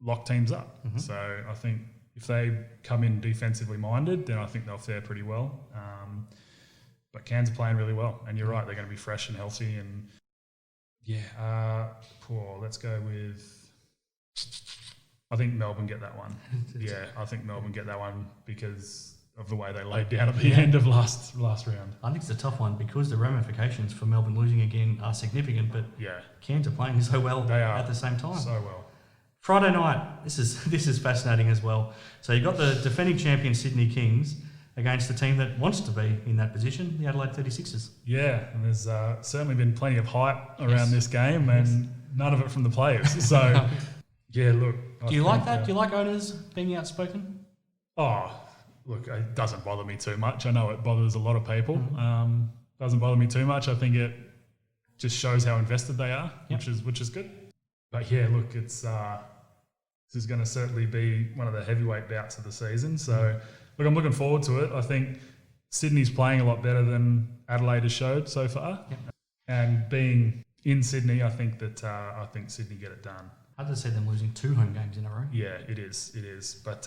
lock teams up. So I think if they come in defensively minded, then I think they'll fare pretty well. But Cairns are playing really well, and you're right, they're going to be fresh and healthy. And let's go with. I think Melbourne get that one. I think Melbourne get that one because of the way they laid down at the end of last round. I think it's a tough one because the ramifications for Melbourne losing again are significant, but Cairns are playing so well at the same time. So well. Friday night, this is fascinating as well. So you've got the defending champion Sydney Kings against the team that wants to be in that position, the Adelaide 36ers. Yeah, and there's certainly been plenty of hype around this game, and none of it from the players. So, look. Do you like that? Do you like owners being outspoken? Oh, look, it doesn't bother me too much. I know it bothers a lot of people. Doesn't bother me too much. I think it just shows how invested they are, which is good. But look, it's this is going to certainly be one of the heavyweight bouts of the season. So, look, I'm looking forward to it. I think Sydney's playing a lot better than Adelaide has showed so far. And being in Sydney, I think Sydney get it done. I'd just say them losing 2 home games in a row. Yeah, it is. But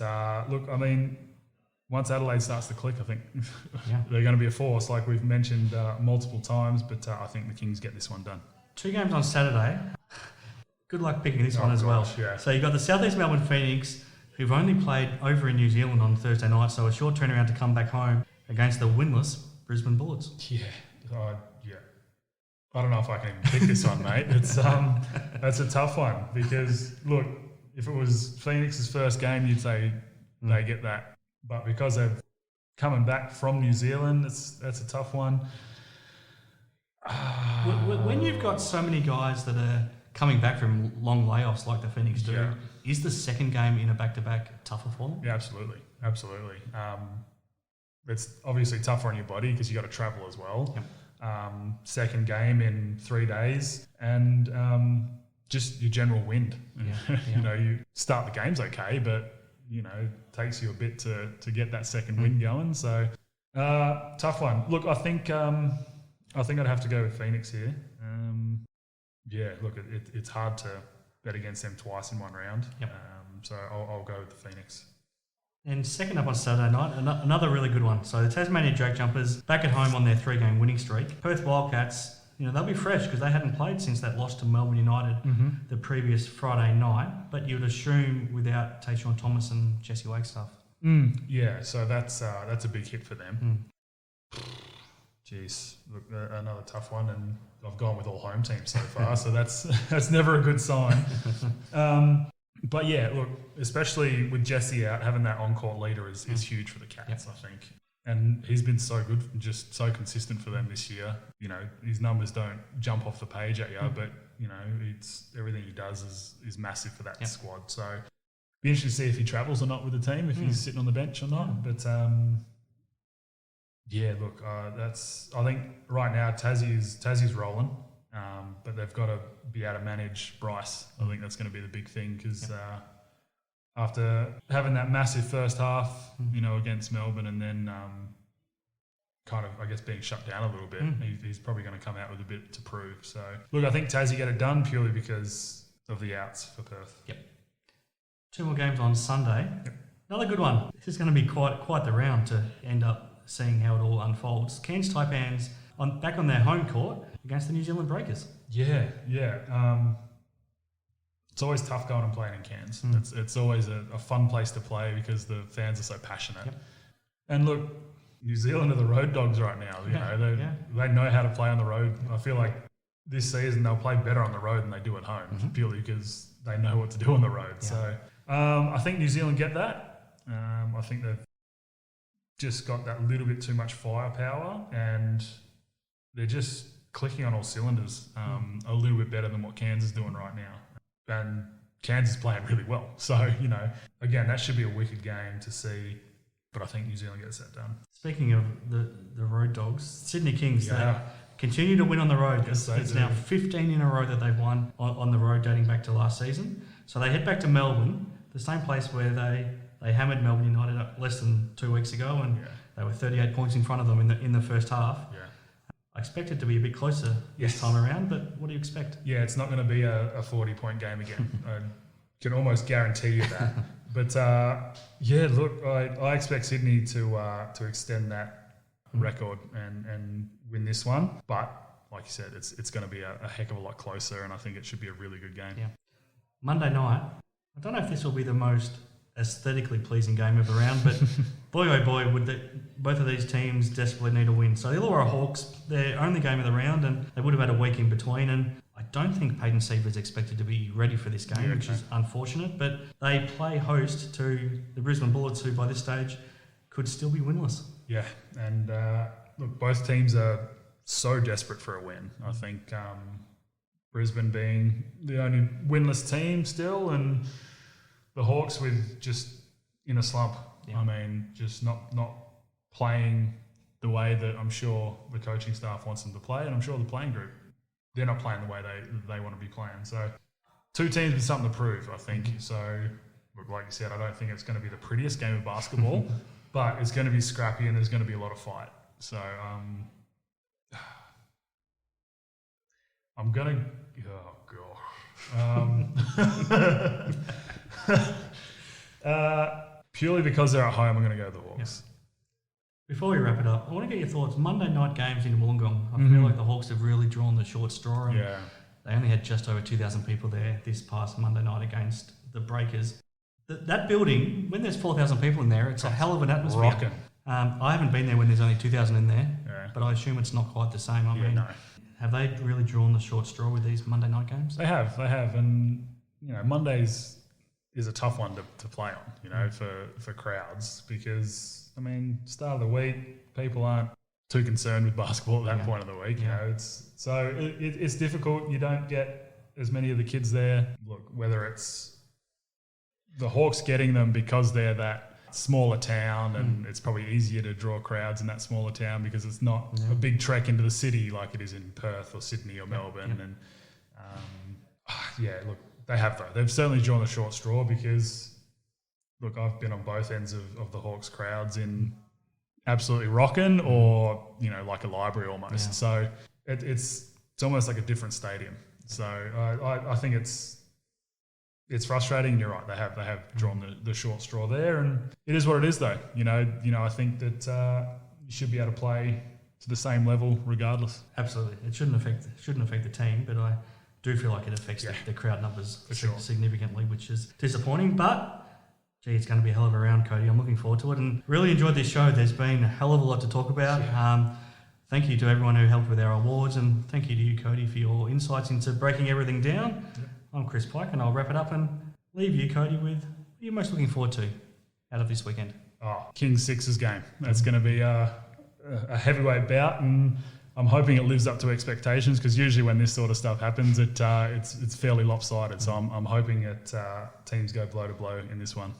look, I mean, once Adelaide starts to click, I think they're going to be a force, like we've mentioned multiple times. But I think the Kings get this one done. 2 games on Saturday. Good luck picking this one as well. Yeah. So you've got the South East Melbourne Phoenix, who've only played over in New Zealand on Thursday night, so a short turnaround to come back home against the winless Brisbane Bullets. I don't know if I can even pick this one, mate. It's that's a tough one because look, if it was Phoenix's first game, you'd say they get that, but because they're coming back from New Zealand, that's a tough one. When you've got so many guys that are coming back from long layoffs like the Phoenix do, is the second game in a back-to-back tougher for them? Yeah, absolutely. It's obviously tougher on your body because you got to travel as well. Second game in 3 days, and just your general wind. You start the games okay, but it takes you a bit to get that second wind going. So tough one. Look, I think I'd have to go with Phoenix here. Look, it's hard to bet against them twice in one round. So I'll go with the Phoenix. And second up on Saturday night, another really good one. So the Tasmania JackJumpers back at home on their 3-game winning streak. Perth Wildcats, they'll be fresh because they hadn't played since that loss to Melbourne United the previous Friday night. But you'd assume without Tayshaun Thomas and Jesse Wagstaff. So that's a big hit for them. Jeez, look, another tough one, and I've gone with all home teams so far, so that's never a good sign. But look, especially with Jesse out, having that on-court leader is huge for the Cats, I think. And he's been so good, just so consistent for them this year. His numbers don't jump off the page at you, but it's everything he does is massive for that squad. So be interesting to see if he travels or not with the team, if he's sitting on the bench or not. But look, I think right now Tassie's rolling, but they've got to be able to manage Bryce. I think that's going to be the big thing because after having that massive first half, against Melbourne, and then kind of, I guess, being shut down a little bit, he's probably going to come out with a bit to prove. So, look, I think Tassie get it done purely because of the outs for Perth. 2 more games on Sunday. Another good one. This is going to be quite the round to end up seeing how it all unfolds. Cairns Taipans back on their home court against the New Zealand Breakers. Yeah. It's always tough going and playing in Cairns. It's always a fun place to play because the fans are so passionate. Yep. And look, New Zealand are the road dogs right now. They know how to play on the road. I feel like this season they'll play better on the road than they do at home, purely because they know what to do on the road. Yeah. So I think New Zealand get that. I think they've just got that little bit too much firepower, and they're just clicking on all cylinders a little bit better than what Cairns is doing right now. And Cairns is playing really well. So, again, that should be a wicked game to see, but I think New Zealand gets that done. Speaking of the road dogs, Sydney Kings, they continue to win on the road. Yes, it's now 15 in a row that they've won on the road dating back to last season. So they head back to Melbourne, the same place where they hammered Melbourne United less than 2 weeks ago, and they were 38 points in front of them in the first half. Yeah. I expect it to be a bit closer this time around, but what do you expect? Yeah, it's not going to be a 40-point game again. I can almost guarantee you that. But look, I expect Sydney to extend that record and win this one. But like you said, it's going to be a heck of a lot closer, and I think it should be a really good game. Yeah. Monday night, I don't know if this will be the most aesthetically pleasing game of the round, but boy oh boy, both of these teams desperately need a win. So the Illawarra Hawks, their only game of the round, and they would have had a week in between, and I don't think Peyton Sievert's expected to be ready for this game, which is unfortunate, but they play host to the Brisbane Bullets, who by this stage could still be winless. Yeah, and look, both teams are so desperate for a win. I think Brisbane being the only winless team still, and the Hawks with just in a slump. Yeah. I mean, just not playing the way that I'm sure the coaching staff wants them to play, and I'm sure the playing group, they're not playing the way they want to be playing. So two teams with something to prove, I think. So, like you said, I don't think it's going to be the prettiest game of basketball, but it's going to be scrappy and there's going to be a lot of fight. So I'm going to... purely because they're at home, I'm going to go the Hawks. Yeah. Before we wrap it up, I want to get your thoughts. Monday night games in Wollongong. I feel like the Hawks have really drawn the short straw. And they only had just over 2,000 people there this past Monday night against the Breakers. That building, when there's 4,000 people in there, it's a hell of an atmosphere. Rocking. I haven't been there when there's only 2,000 in there, but I assume it's not quite the same. I mean, have they really drawn the short straw with these Monday night games? They have. And, Mondays is a tough one to play on, for crowds, because, I mean, start of the week, people aren't too concerned with basketball at that point of the week. It's difficult. You don't get as many of the kids there. Look, whether it's the Hawks getting them because they're that smaller town and it's probably easier to draw crowds in that smaller town because it's not a big trek into the city like it is in Perth or Sydney or Melbourne. And look, they have though. They've certainly drawn the short straw because, look, I've been on both ends of the Hawks crowds in absolutely rocking or, like a library almost. Yeah. So it's almost like a different stadium. So I think it's frustrating. You're right. They have drawn the short straw there, and it is what it is though. I think that you should be able to play to the same level regardless. Absolutely. It shouldn't affect the team, but I do feel like it affects the crowd numbers significantly, which is disappointing. But, gee, it's going to be a hell of a round, Cody. I'm looking forward to it and really enjoyed this show. There's been a hell of a lot to talk about. Yeah. Thank you to everyone who helped with our awards, and thank you to you, Cody, for your insights into breaking everything down. Yeah. I'm Chris Pike, and I'll wrap it up and leave you, Cody, with what you're most looking forward to out of this weekend. Kings Sixers game. That's going to be a heavyweight bout, and I'm hoping it lives up to expectations because usually when this sort of stuff happens, it's fairly lopsided. So I'm hoping that teams go blow to blow in this one.